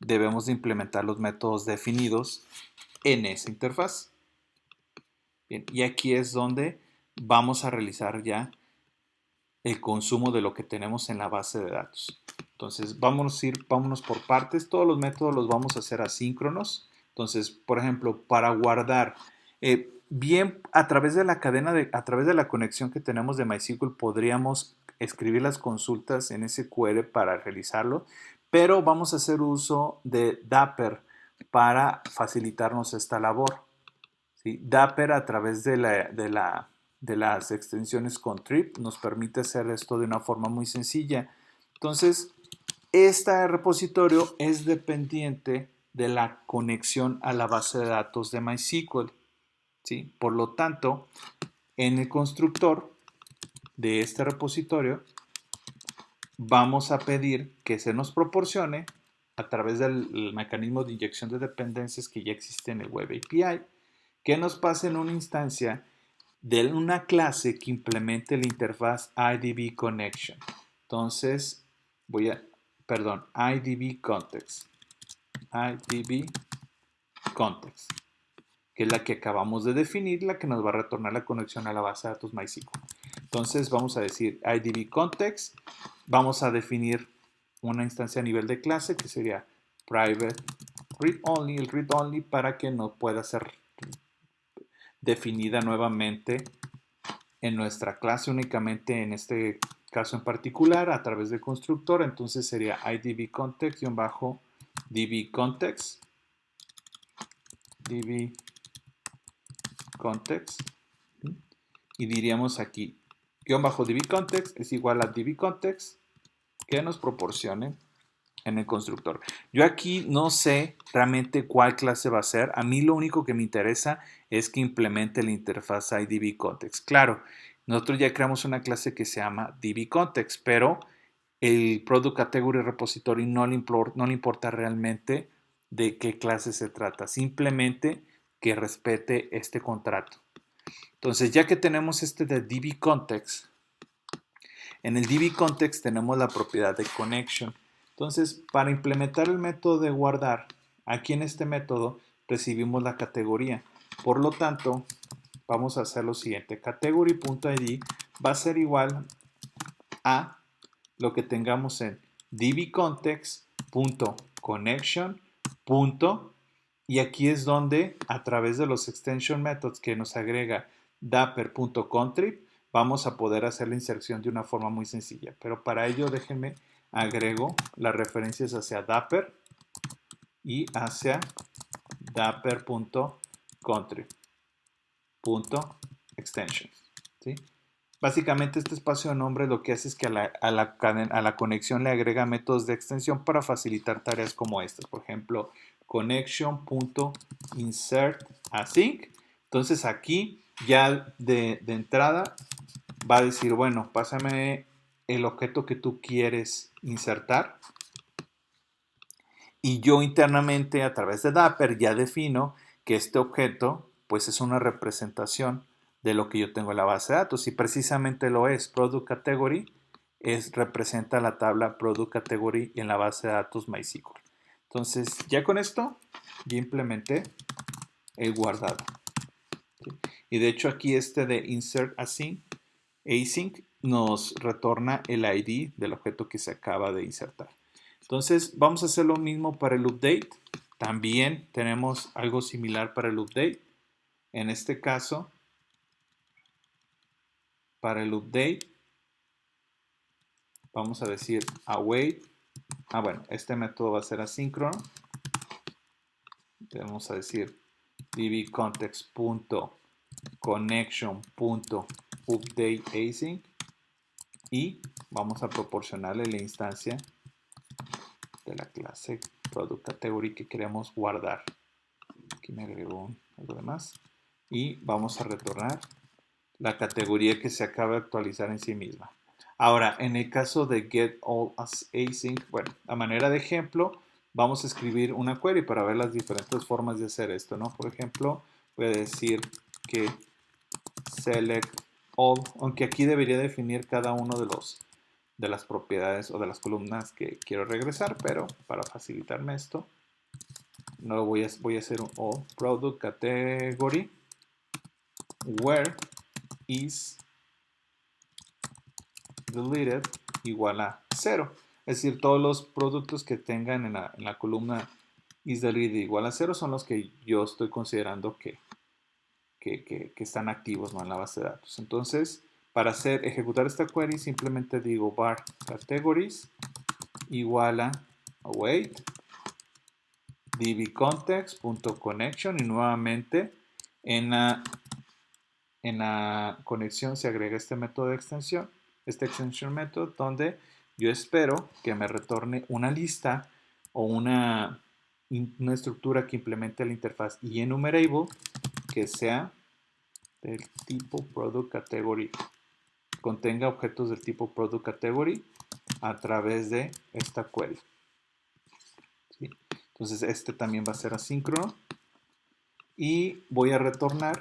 debemos de implementar los métodos definidos en esa interfaz. Bien, y aquí es donde vamos a realizar ya el consumo de lo que tenemos en la base de datos. Entonces, vámonos por partes. Todos los métodos los vamos a hacer asíncronos. Entonces, por ejemplo, para guardar, bien a través de la a través de la conexión que tenemos de MySQL, podríamos escribir las consultas en SQL para realizarlo, pero vamos a hacer uso de Dapper para facilitarnos esta labor. ¿Sí? Dapper a través de las extensiones contrib nos permite hacer esto de una forma muy sencilla. Entonces, este repositorio es dependiente de la conexión a la base de datos de MySQL. ¿Sí? Por lo tanto, en el constructor de este repositorio vamos a pedir que se nos proporcione a través del mecanismo de inyección de dependencias que ya existe en el Web API, que nos pase en una instancia de una clase que implemente la interfaz IDB Connection. Entonces, IDB Context. IDB Context, que es la que acabamos de definir, la que nos va a retornar la conexión a la base de datos MySQL. Entonces, vamos a decir IDB Context, vamos a definir una instancia a nivel de clase que sería private read only, el read only para que no pueda ser definida nuevamente en nuestra clase únicamente en este caso en particular a través del constructor. Entonces sería IDB context-db context, db context, y diríamos aquí --db context es igual a db context que nos proporcione en el constructor. Yo aquí no sé realmente cuál clase va a ser. A mí lo único que me interesa es que implemente la interfaz IDB Context. Claro, nosotros ya creamos una clase que se llama DB Context, pero el Product Category Repository no le importa realmente de qué clase se trata. Simplemente que respete este contrato. Entonces, ya que tenemos este de DB Context, en el DB Context tenemos la propiedad de Connection. Entonces, para implementar el método de guardar, aquí en este método recibimos la categoría. Por lo tanto, vamos a hacer lo siguiente. Category.id va a ser igual a lo que tengamos en dbcontext.connection. Y aquí es donde, a través de los extension methods que nos agrega dapper.contrib, vamos a poder hacer la inserción de una forma muy sencilla. Pero para ello, déjenme agrego las referencias hacia Dapper y hacia dapper.contrib.extensions. ¿Sí? Básicamente este espacio de nombre lo que hace es que a la conexión le agrega métodos de extensión para facilitar tareas como estas. Por ejemplo, connection.insertAsync. Entonces aquí ya de entrada va a decir, bueno, pásame el objeto que tú quieres insertar. Y yo internamente a través de Dapper ya defino que este objeto pues es una representación de lo que yo tengo en la base de datos. Y precisamente lo es. Product Category representa la tabla Product Category en la base de datos MySQL. Entonces ya con esto ya implementé el guardado. ¿Sí? Y de hecho aquí este de insert async nos retorna el ID del objeto que se acaba de insertar. Entonces vamos a hacer lo mismo para el update. También tenemos algo similar para el update. En este caso, para el update, vamos a decir await. Bueno, este método va a ser asíncrono. Vamos a decir dbcontext.connection.updateAsync y vamos a proporcionarle la instancia de la clase Product Category que queremos guardar. Aquí me agrego algo de más. Y vamos a retornar la categoría que se acaba de actualizar en sí misma. Ahora, en el caso de getAllAsync, bueno, a manera de ejemplo, vamos a escribir una query para ver las diferentes formas de hacer esto, ¿no? Por ejemplo, voy a decir que select all, aunque aquí debería definir cada uno de las propiedades o de las columnas que quiero regresar, pero para facilitarme esto, no voy a hacer un all product category where is deleted igual a 0. Es decir, todos los productos que tengan en la columna is deleted igual a 0 son los que yo estoy considerando que están activos, ¿no?, en la base de datos. Entonces, para ejecutar esta query, simplemente digo var categories igual a await dbcontext.connection y nuevamente en la conexión se agrega este método de extensión, este extension method, donde yo espero que me retorne una lista o una estructura que implemente la interfaz enumerable que sea del tipo product category, contenga objetos del tipo product category a través de esta query. ¿Sí? Entonces este también va a ser asíncrono y voy a retornar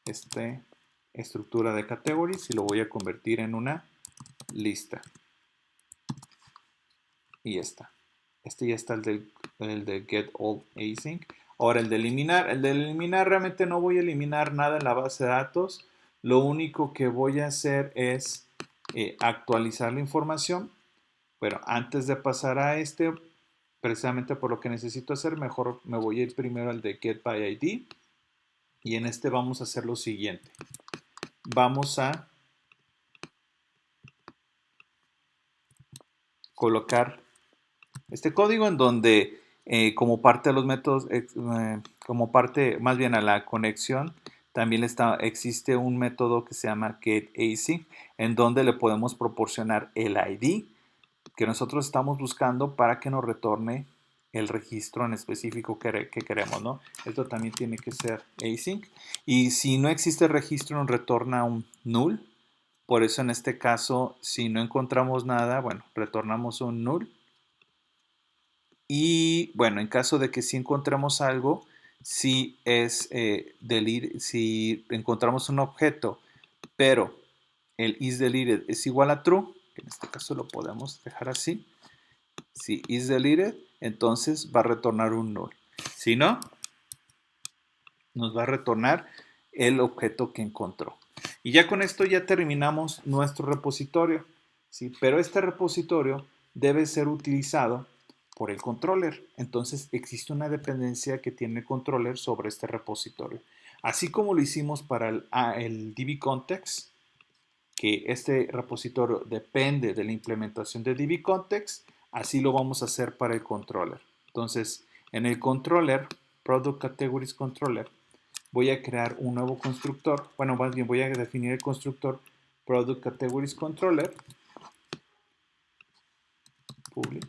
esta estructura de categories y lo voy a convertir en una lista. Y ya está. Este ya está el de get all async. Ahora el de eliminar realmente no voy a eliminar nada en la base de datos. Lo único que voy a hacer es actualizar la información. Pero antes de pasar a este, precisamente por lo que necesito hacer, mejor me voy a ir primero al de get by ID. Y en este vamos a hacer lo siguiente. Vamos a colocar este código en donde como parte de los métodos, como parte más bien a la conexión, también existe un método que se llama getAsync, en donde le podemos proporcionar el ID que nosotros estamos buscando para que nos retorne el registro en específico que queremos, ¿no? Esto también tiene que ser async. Y si no existe el registro, nos retorna un null. Por eso en este caso, si no encontramos nada, bueno, retornamos un null. Y bueno, en caso de que sí encontremos algo, si si encontramos un objeto, pero el isDeleted es igual a true, que en este caso lo podemos dejar así. Si isDeleted, entonces va a retornar un null. Si no, nos va a retornar el objeto que encontró. Y ya con esto ya terminamos nuestro repositorio, ¿sí? Pero este repositorio debe ser utilizado por el controller. Entonces existe una dependencia que tiene el controller sobre este repositorio. Así como lo hicimos para el dbcontext, que este repositorio depende de la implementación de dbcontext, así lo vamos a hacer para el controller. Entonces, en el controller, product categories controller, voy a crear un nuevo constructor. Bueno, más bien voy a definir el constructor product categories controller public,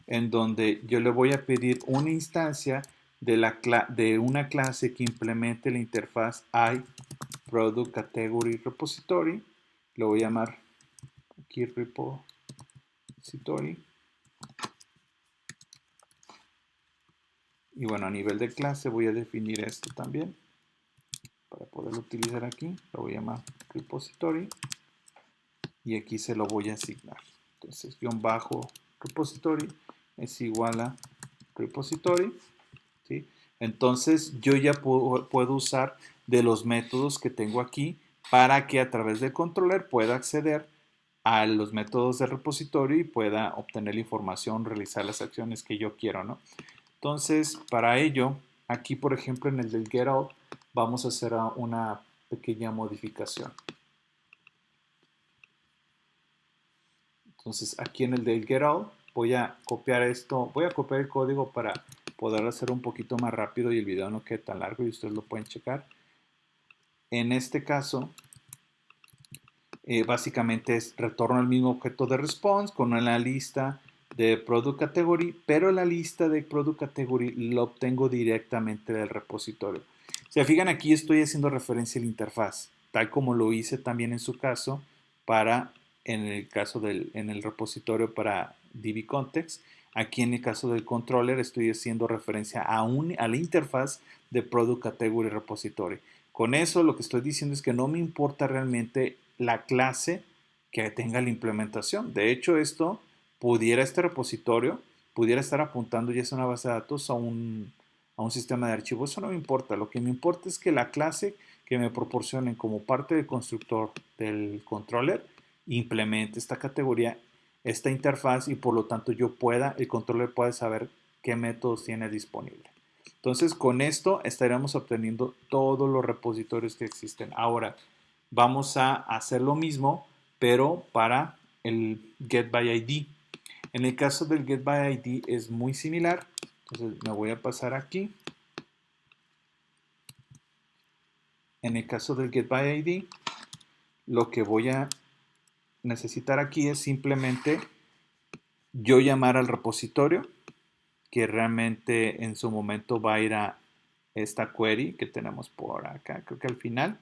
en donde yo le voy a pedir una instancia de una clase que implemente la interfaz iProductCategoryRepository. Lo voy a llamar aquí repository. Y bueno, a nivel de clase voy a definir esto también para poderlo utilizar aquí. Lo voy a llamar repository y aquí se lo voy a asignar. Entonces, guión bajo repository es igual a repository, ¿sí? Entonces, yo ya puedo usar de los métodos que tengo aquí para que a través del controller pueda acceder a los métodos de repositorio y pueda obtener la información, realizar las acciones que yo quiero, ¿no? Entonces, para ello, aquí, por ejemplo, en el del getAll, vamos a hacer una pequeña modificación. Entonces, aquí en el del getAll voy a copiar esto, voy a copiar el código para poder hacer un poquito más rápido y el video no quede tan largo y ustedes lo pueden checar. En este caso, básicamente es retorno el mismo objeto de response con una lista de product category, pero la lista de product category la obtengo directamente del repositorio. Se fijan, aquí estoy haciendo referencia a la interfaz, tal como lo hice también en su caso en el repositorio para dbcontext. Aquí en el caso del controller estoy haciendo referencia a la interfaz de product category repository. Con eso lo que estoy diciendo es que no me importa realmente la clase que tenga la implementación. De hecho, este repositorio pudiera estar apuntando ya sea una base de datos a un sistema de archivos. Eso no me importa. Lo que me importa es que la clase que me proporcionen como parte del constructor del controller implemente esta categoría, esta interfaz y por lo tanto el controller pueda saber qué métodos tiene disponible. Entonces, con esto estaremos obteniendo todos los repositorios que existen. Ahora, vamos a hacer lo mismo, pero para el getById. En el caso del getById es muy similar. Entonces me voy a pasar aquí. En el caso del getById, lo que voy a necesitar aquí es simplemente yo llamar al repositorio, que realmente en su momento va a ir a esta query que tenemos por acá, creo que al final.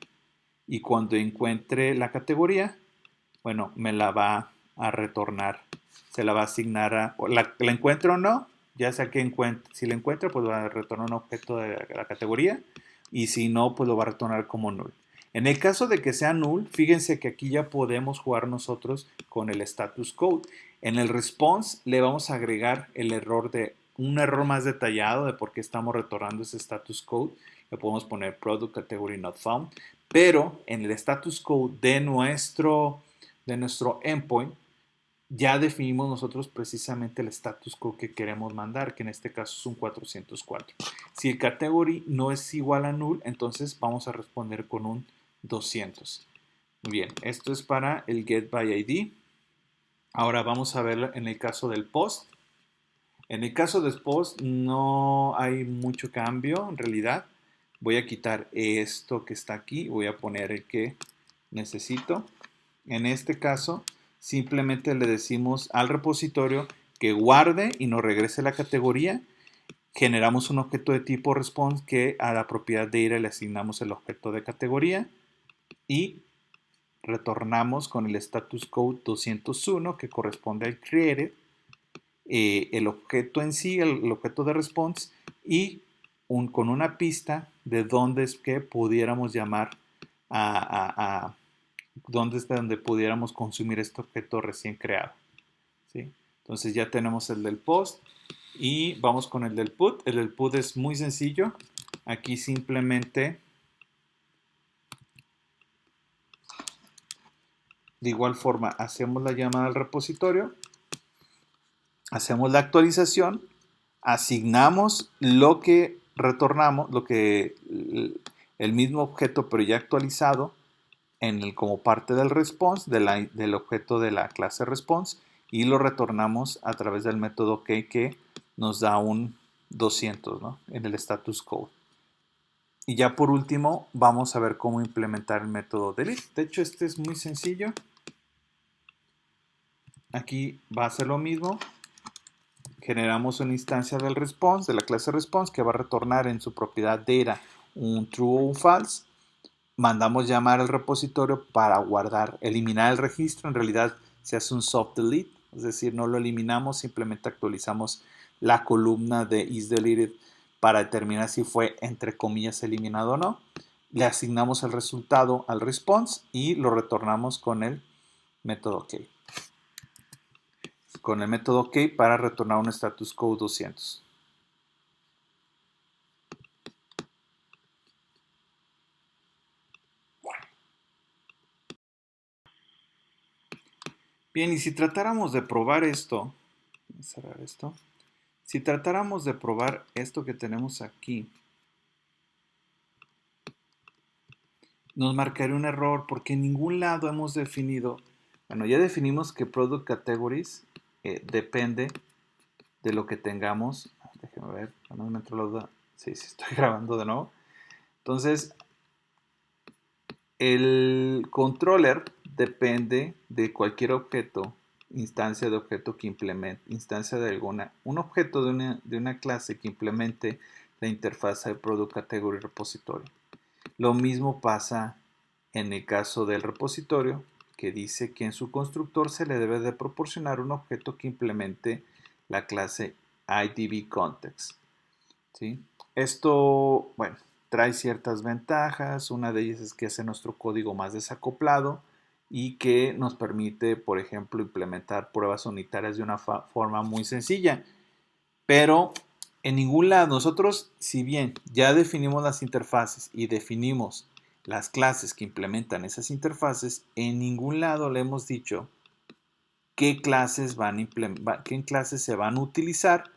Y cuando encuentre la categoría, bueno, me la va a retornar. Se la va a asignar a... ¿La encuentro o no? Ya sea que si la encuentra, pues va a retornar un objeto de la categoría. Y si no, pues lo va a retornar como null. En el caso de que sea null, fíjense que aquí ya podemos jugar nosotros con el status code. En el response le vamos a agregar un error más detallado de por qué estamos retornando ese status code. Le podemos poner product category not found. Pero en el status code de nuestro endpoint, ya definimos nosotros precisamente el status code que queremos mandar, que en este caso es un 404. Si el category no es igual a null, entonces vamos a responder con un 200. Muy bien, esto es para el getById. Ahora vamos a ver en el caso del post. En el caso del post no hay mucho cambio en realidad. Voy a quitar esto que está aquí, voy a poner el que necesito. En este caso, simplemente le decimos al repositorio que guarde y nos regrese la categoría. Generamos un objeto de tipo response que a la propiedad de ira le asignamos el objeto de categoría y retornamos con el status code 201 que corresponde al created, el objeto en sí, el objeto de response y con una pista de dónde es que pudiéramos llamar a dónde está donde pudiéramos consumir este objeto recién creado. ¿Sí? Entonces ya tenemos el del post y vamos con el del put. El del put es muy sencillo. Aquí simplemente, de igual forma, hacemos la llamada al repositorio, hacemos la actualización, asignamos lo que retornamos, el mismo objeto pero ya actualizado como parte del response, del objeto de la clase response, y lo retornamos a través del método OK que nos da un 200, ¿no? En el status code. Y ya por último vamos a ver cómo implementar el método delete. De hecho este es muy sencillo. Aquí va a ser lo mismo. Generamos una instancia del response, de la clase response, que va a retornar en su propiedad data un true o un false. Mandamos llamar al repositorio para guardar, eliminar el registro. En realidad se hace un soft delete, es decir, no lo eliminamos, simplemente actualizamos la columna de isDeleted para determinar si fue entre comillas eliminado o no. Le asignamos el resultado al response y lo retornamos con el método OK. Con el método OK para retornar un status code 200. Bien, y si tratáramos de probar esto, voy a cerrar esto. Si tratáramos de probar esto que tenemos aquí, nos marcaría un error porque en ningún lado hemos definido, bueno, ya definimos que Product Categories depende de lo que tengamos. Déjenme ver, no me entró la duda. Sí, estoy grabando de nuevo. Entonces, el controller depende de cualquier objeto, instancia de objeto que implemente, instancia de un objeto de una clase que implemente la interfaz de Product Category Repository. Lo mismo pasa en el caso del repositorio, que dice que en su constructor se le debe de proporcionar un objeto que implemente la clase IDBContext. ¿Sí? Esto, bueno, trae ciertas ventajas. Una de ellas es que hace nuestro código más desacoplado y que nos permite, por ejemplo, implementar pruebas unitarias de una forma muy sencilla. Pero en ningún lado, nosotros, si bien ya definimos las interfaces y definimos las clases que implementan esas interfaces, en ningún lado le hemos dicho qué clases se van a utilizar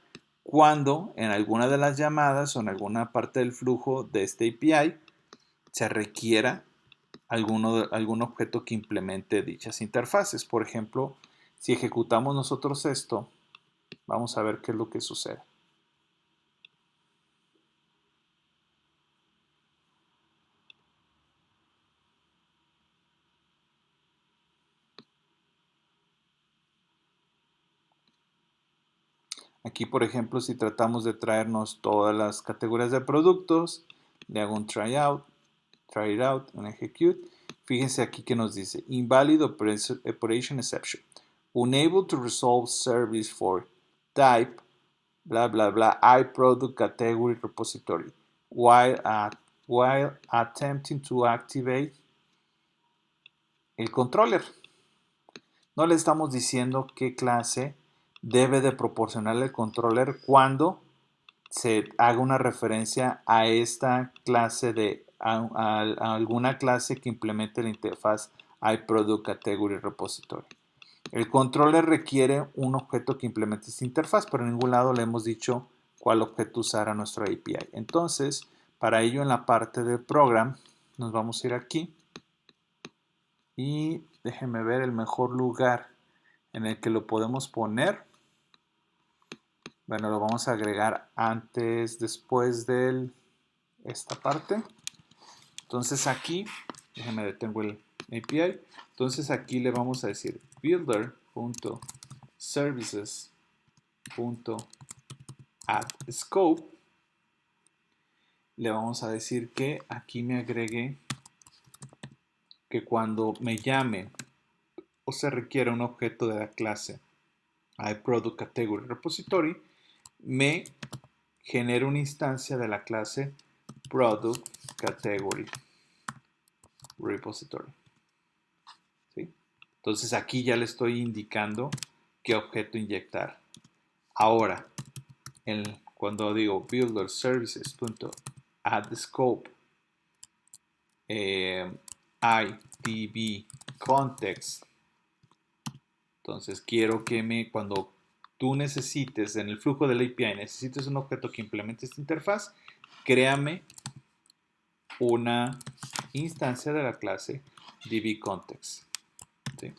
cuando en alguna de las llamadas o en alguna parte del flujo de este API se requiera algún objeto que implemente dichas interfaces. Por ejemplo, si ejecutamos nosotros esto, vamos a ver qué es lo que sucede. Aquí, por ejemplo, si tratamos de traernos todas las categorías de productos, le hago un try it out, un execute. Fíjense aquí que nos dice invalid operation exception. Unable to resolve service for type, bla, bla, bla, iProduct category repository while attempting to activate el controller. No le estamos diciendo qué clase debe de proporcionarle el controller cuando se haga una referencia a esta clase a alguna clase que implemente la interfaz iProduct Category Repository. El controller requiere un objeto que implemente esta interfaz, pero en ningún lado le hemos dicho cuál objeto usar a nuestro API. Entonces, para ello en la parte del program, nos vamos a ir aquí y déjenme ver el mejor lugar en el que lo podemos poner. Bueno, lo vamos a agregar antes, después de esta parte. Entonces aquí, déjenme detengo el API. Entonces aquí le vamos a decir builder.services.addScope. Le vamos a decir que aquí me agregue que cuando me llame o se requiera un objeto de la clase iProduct Category Repository, me genere una instancia de la clase Product Category Repository. ¿Sí? Entonces aquí ya le estoy indicando qué objeto inyectar. Ahora, cuando digo builder services.addScope IDB context, entonces quiero que cuando tú necesites en el flujo del API, necesites un objeto que implemente esta interfaz, créame una instancia de la clase dbContext. ¿Sí?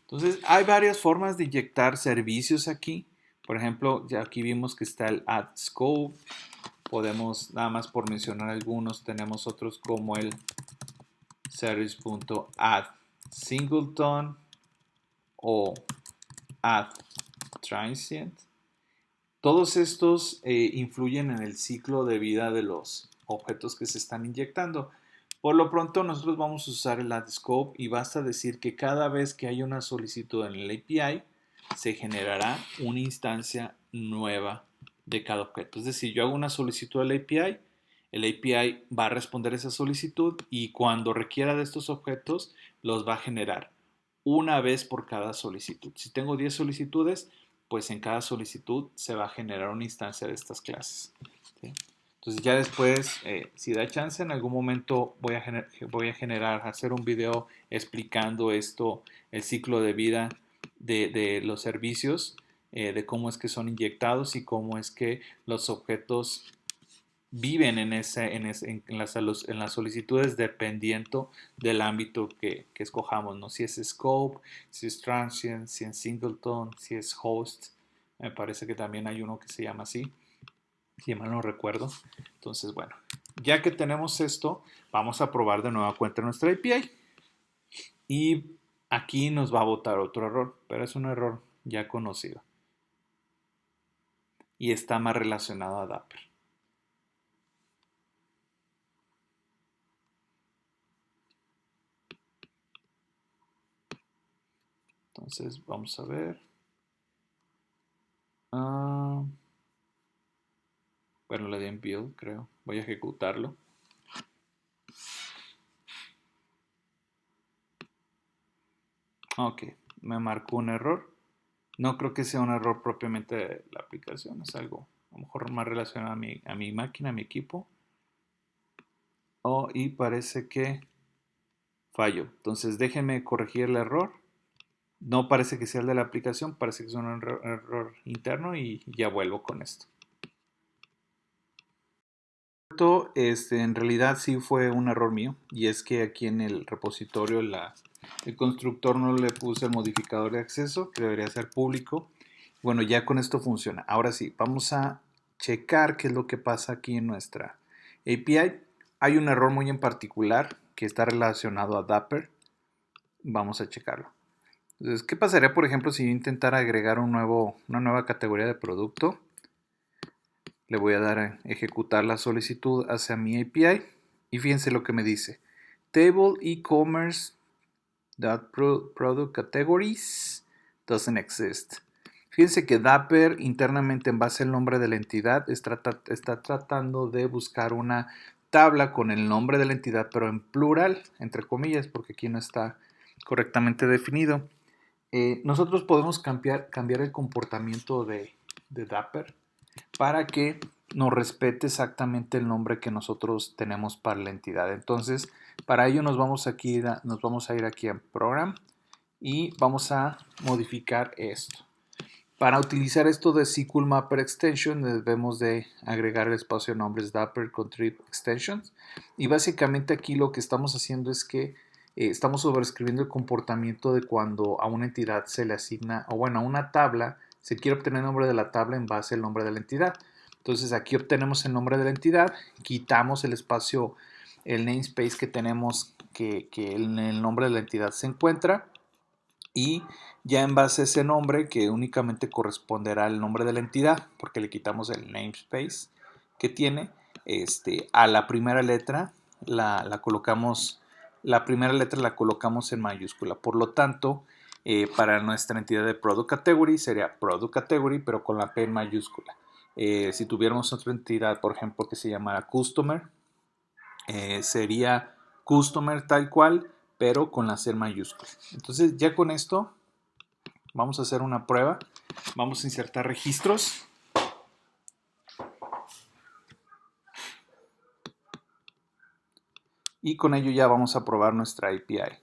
Entonces, hay varias formas de inyectar servicios aquí. Por ejemplo, ya aquí vimos que está el add scope. Podemos, nada más por mencionar algunos, tenemos otros como el service.addSingleton o addTransient. Todos estos influyen en el ciclo de vida de los objetos que se están inyectando. Por lo pronto nosotros vamos a usar el addScope y basta decir que cada vez que hay una solicitud en el API se generará una instancia nueva de cada objeto. Es decir, yo hago una solicitud al API, el API va a responder esa solicitud y cuando requiera de estos objetos los va a generar una vez por cada solicitud. Si tengo 10 solicitudes, pues en cada solicitud se va a generar una instancia de estas clases. ¿Sí? Entonces ya después, si da chance, en algún momento voy a hacer un video explicando esto, el ciclo de vida de los servicios, de cómo es que son inyectados y cómo es que los objetos viven en las solicitudes dependiendo del ámbito que escojamos, ¿no? Si es scope, si es transient, si es singleton, si es host. Me parece que también hay uno que se llama así, si mal no recuerdo. Entonces, bueno, ya que tenemos esto, vamos a probar de nueva cuenta nuestra API. Y aquí nos va a botar otro error, pero es un error ya conocido. Y está más relacionado a Dapper. Entonces, vamos a ver. Bueno, le di en build, creo. Voy a ejecutarlo. Ok, me marcó un error. No creo que sea un error propiamente de la aplicación. Es algo a lo mejor más relacionado a mi máquina, a mi equipo. Y parece que falló. Entonces déjenme corregir el error. No parece que sea el de la aplicación, parece que es un error interno y ya vuelvo con esto. En realidad sí fue un error mío y es que aquí en el repositorio el constructor no le puse el modificador de acceso que debería ser público. Bueno, ya con esto funciona. Ahora sí, vamos a checar qué es lo que pasa aquí en nuestra API. Hay un error muy en particular que está relacionado a Dapper. Vamos a checarlo. Entonces, ¿qué pasaría, por ejemplo, si yo intentara agregar una nueva categoría de producto? Le voy a dar a ejecutar la solicitud hacia mi API y fíjense lo que me dice. Table e-commerce product categories doesn't exist. Fíjense que Dapper internamente en base al nombre de la entidad está tratando de buscar una tabla con el nombre de la entidad, pero en plural, entre comillas, porque aquí no está correctamente definido. Nosotros podemos cambiar el comportamiento de Dapper para que nos respete exactamente el nombre que nosotros tenemos para la entidad. Entonces, para ello nos vamos a ir aquí a Program y vamos a modificar esto. Para utilizar esto de SQL Mapper Extension debemos de agregar el espacio de nombres Dapper Contrib Extensions y básicamente aquí lo que estamos haciendo es que estamos sobreescribiendo el comportamiento de cuando a una entidad se le asigna, o bueno, a una tabla se quiere obtener el nombre de la tabla en base al nombre de la entidad. Entonces aquí obtenemos el nombre de la entidad, quitamos el espacio, el namespace que tenemos que en el nombre de la entidad se encuentra y ya en base a ese nombre que únicamente corresponderá al nombre de la entidad porque le quitamos el namespace que tiene, a la primera letra la colocamos, la primera letra la colocamos en mayúscula. Por lo tanto, para nuestra entidad de Product Category sería Product Category pero con la P en mayúscula. Si tuviéramos otra entidad, por ejemplo, que se llamara Customer, sería Customer tal cual, pero con la C en mayúscula. Entonces ya con esto vamos a hacer una prueba. Vamos a insertar registros. Y con ello ya vamos a probar nuestra API.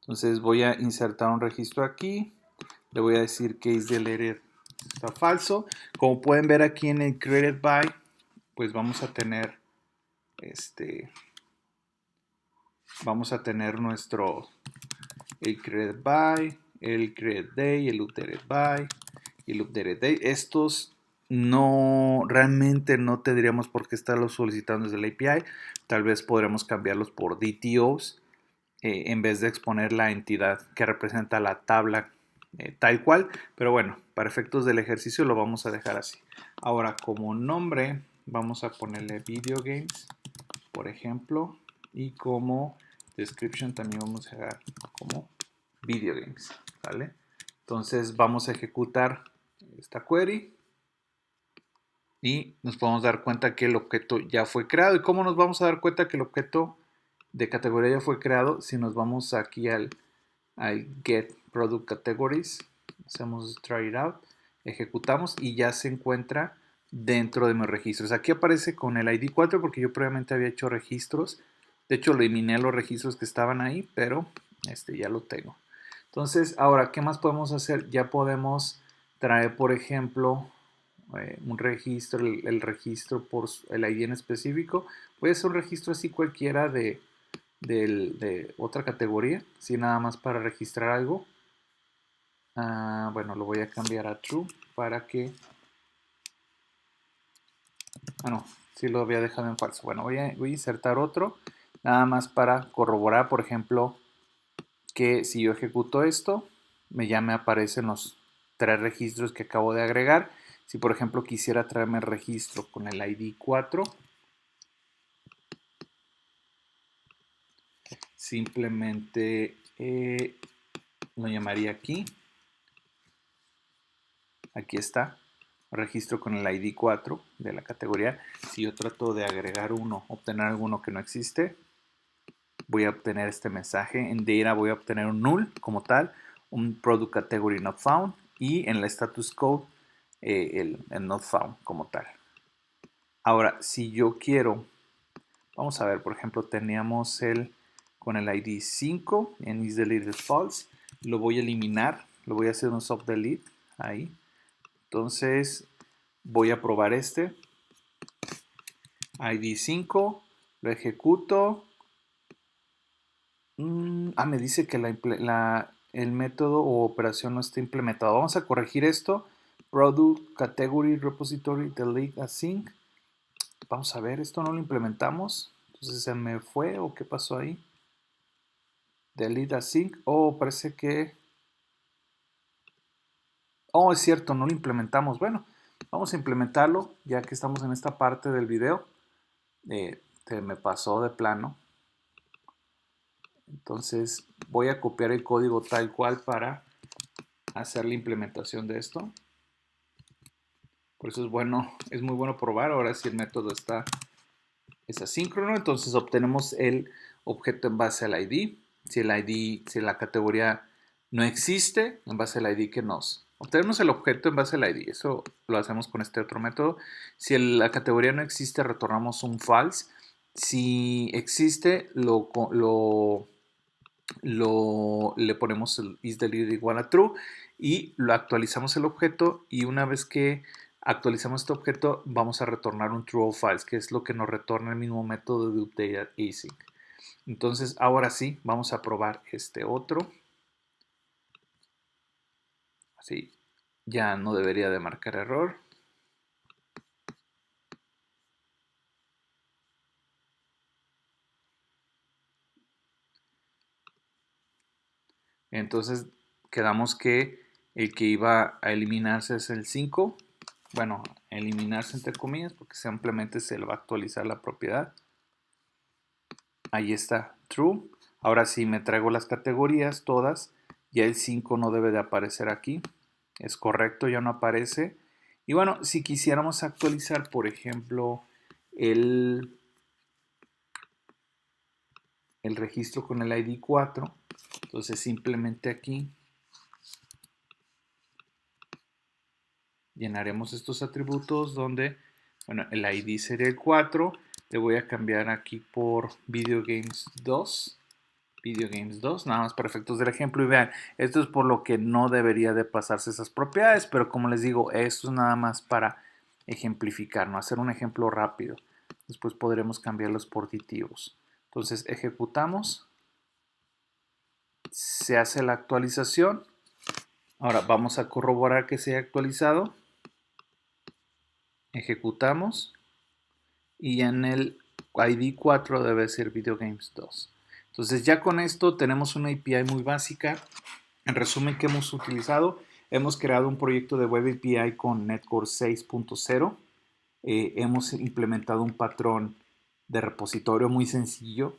Entonces voy a insertar un registro aquí. Le voy a decir case deleted está falso. Como pueden ver aquí en el created by, pues vamos a tener nuestro el created by, el created day, el updated by y el updated day. Estos realmente no tendríamos por qué estarlos solicitando desde la API. Tal vez podremos cambiarlos por DTOs en vez de exponer la entidad que representa la tabla tal cual. Pero bueno, para efectos del ejercicio lo vamos a dejar así. Ahora, como nombre, vamos a ponerle Video Games, por ejemplo. Y como description también vamos a dejar como Video Games, ¿vale? Entonces vamos a ejecutar esta query y nos podemos dar cuenta que el objeto ya fue creado. ¿Y cómo nos vamos a dar cuenta que el objeto de categoría ya fue creado? Si nos vamos aquí al Get Product Categories, hacemos Try It Out, ejecutamos y ya se encuentra dentro de mis registros. Aquí aparece con el ID 4 porque yo previamente había hecho registros. De hecho, eliminé los registros que estaban ahí, pero ya lo tengo. Entonces, ahora, ¿qué más podemos hacer? Ya podemos traer, por ejemplo, un registro, el registro por el ID en específico. Puede ser un registro así cualquiera de otra categoría, si nada más para registrar algo. Bueno, lo voy a cambiar a true para que... no, sí lo había dejado en falso. Bueno, voy a insertar otro, nada más para corroborar, por ejemplo, que si yo ejecuto esto, ya me aparecen los 3 registros que acabo de agregar. Si por ejemplo quisiera traerme el registro con el ID 4, simplemente lo llamaría aquí. Aquí está, registro con el ID 4 de la categoría. Si yo trato de agregar uno, obtener alguno que no existe, voy a obtener este mensaje. En data voy a obtener un null como tal, un product category not found y en la status code el not found como tal. Ahora, si yo quiero, vamos a ver, por ejemplo, teníamos con el ID 5 en isDeleted false, lo voy a eliminar, lo voy a hacer un soft delete ahí. Entonces voy a probar ID 5, lo ejecuto. Me dice que el método o operación no está implementado. Vamos a corregir esto. Product Category Repository Delete Async. Vamos a ver, esto no lo implementamos. Entonces se me fue o qué pasó ahí. Delete Async. Parece que Oh, es cierto, no lo implementamos. Bueno, vamos a implementarlo ya que estamos en esta parte del video. Se me pasó de plano. Entonces voy a copiar el código tal cual para hacer la implementación de esto. Por eso es muy bueno probar. Ahora si el método es asíncrono, entonces obtenemos el objeto en base al ID. Si la categoría no existe, en base al ID que obtenemos el objeto en base al ID. Eso lo hacemos con este otro método. Si la categoría no existe, retornamos un false. Si existe, le ponemos el isDelete igual a true y lo actualizamos el objeto, y una vez que actualizamos este objeto vamos a retornar un true o false, que es lo que nos retorna el mismo método de update async. Entonces ahora sí vamos a probar este otro. Así ya no debería de marcar error. Entonces quedamos que el que iba a eliminarse es el 5. Bueno, eliminarse entre comillas, porque simplemente se le va a actualizar la propiedad. Ahí está, true. Ahora sí me traigo las categorías todas. Ya el 5 no debe de aparecer aquí. Es correcto, ya no aparece. Y bueno, si quisiéramos actualizar, por ejemplo, el registro con el ID 4, entonces simplemente aquí llenaremos estos atributos donde, bueno, el ID sería el 4. Le voy a cambiar aquí por Videogames 2. Videogames 2, nada más para efectos del ejemplo. Y vean, esto es por lo que no debería de pasarse esas propiedades, pero como les digo, esto es nada más para ejemplificar, no hacer un ejemplo rápido. Después podremos cambiarlos por aditivos. Entonces ejecutamos, se hace la actualización. Ahora vamos a corroborar que se haya actualizado. Ejecutamos y en el ID 4 debe ser Videogames 2. Entonces ya con esto tenemos una API muy básica. En resumen, ¿qué hemos utilizado? Hemos creado un proyecto de Web API con Netcore 6.0. Hemos implementado un patrón de repositorio muy sencillo.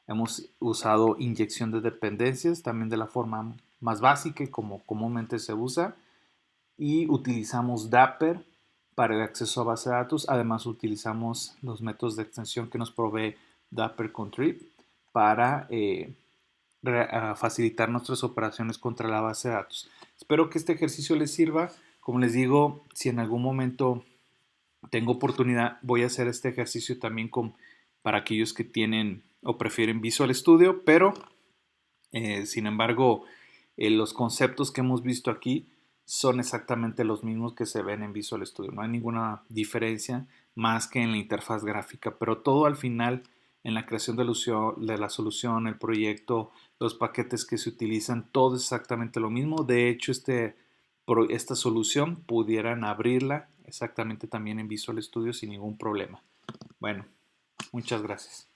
Hemos usado inyección de dependencias también de la forma más básica y como comúnmente se usa. Y utilizamos Dapper para el acceso a base de datos. Además utilizamos los métodos de extensión que nos provee Dapper Contrib para facilitar nuestras operaciones contra la base de datos. Espero que este ejercicio les sirva. Como les digo, si en algún momento tengo oportunidad, voy a hacer este ejercicio también para aquellos que tienen o prefieren Visual Studio, pero sin embargo, los conceptos que hemos visto aquí son exactamente los mismos que se ven en Visual Studio. No hay ninguna diferencia más que en la interfaz gráfica, pero todo al final en la creación de la solución, el proyecto, los paquetes que se utilizan, todo es exactamente lo mismo. De hecho, esta solución pudieran abrirla exactamente también en Visual Studio sin ningún problema. Bueno, muchas gracias.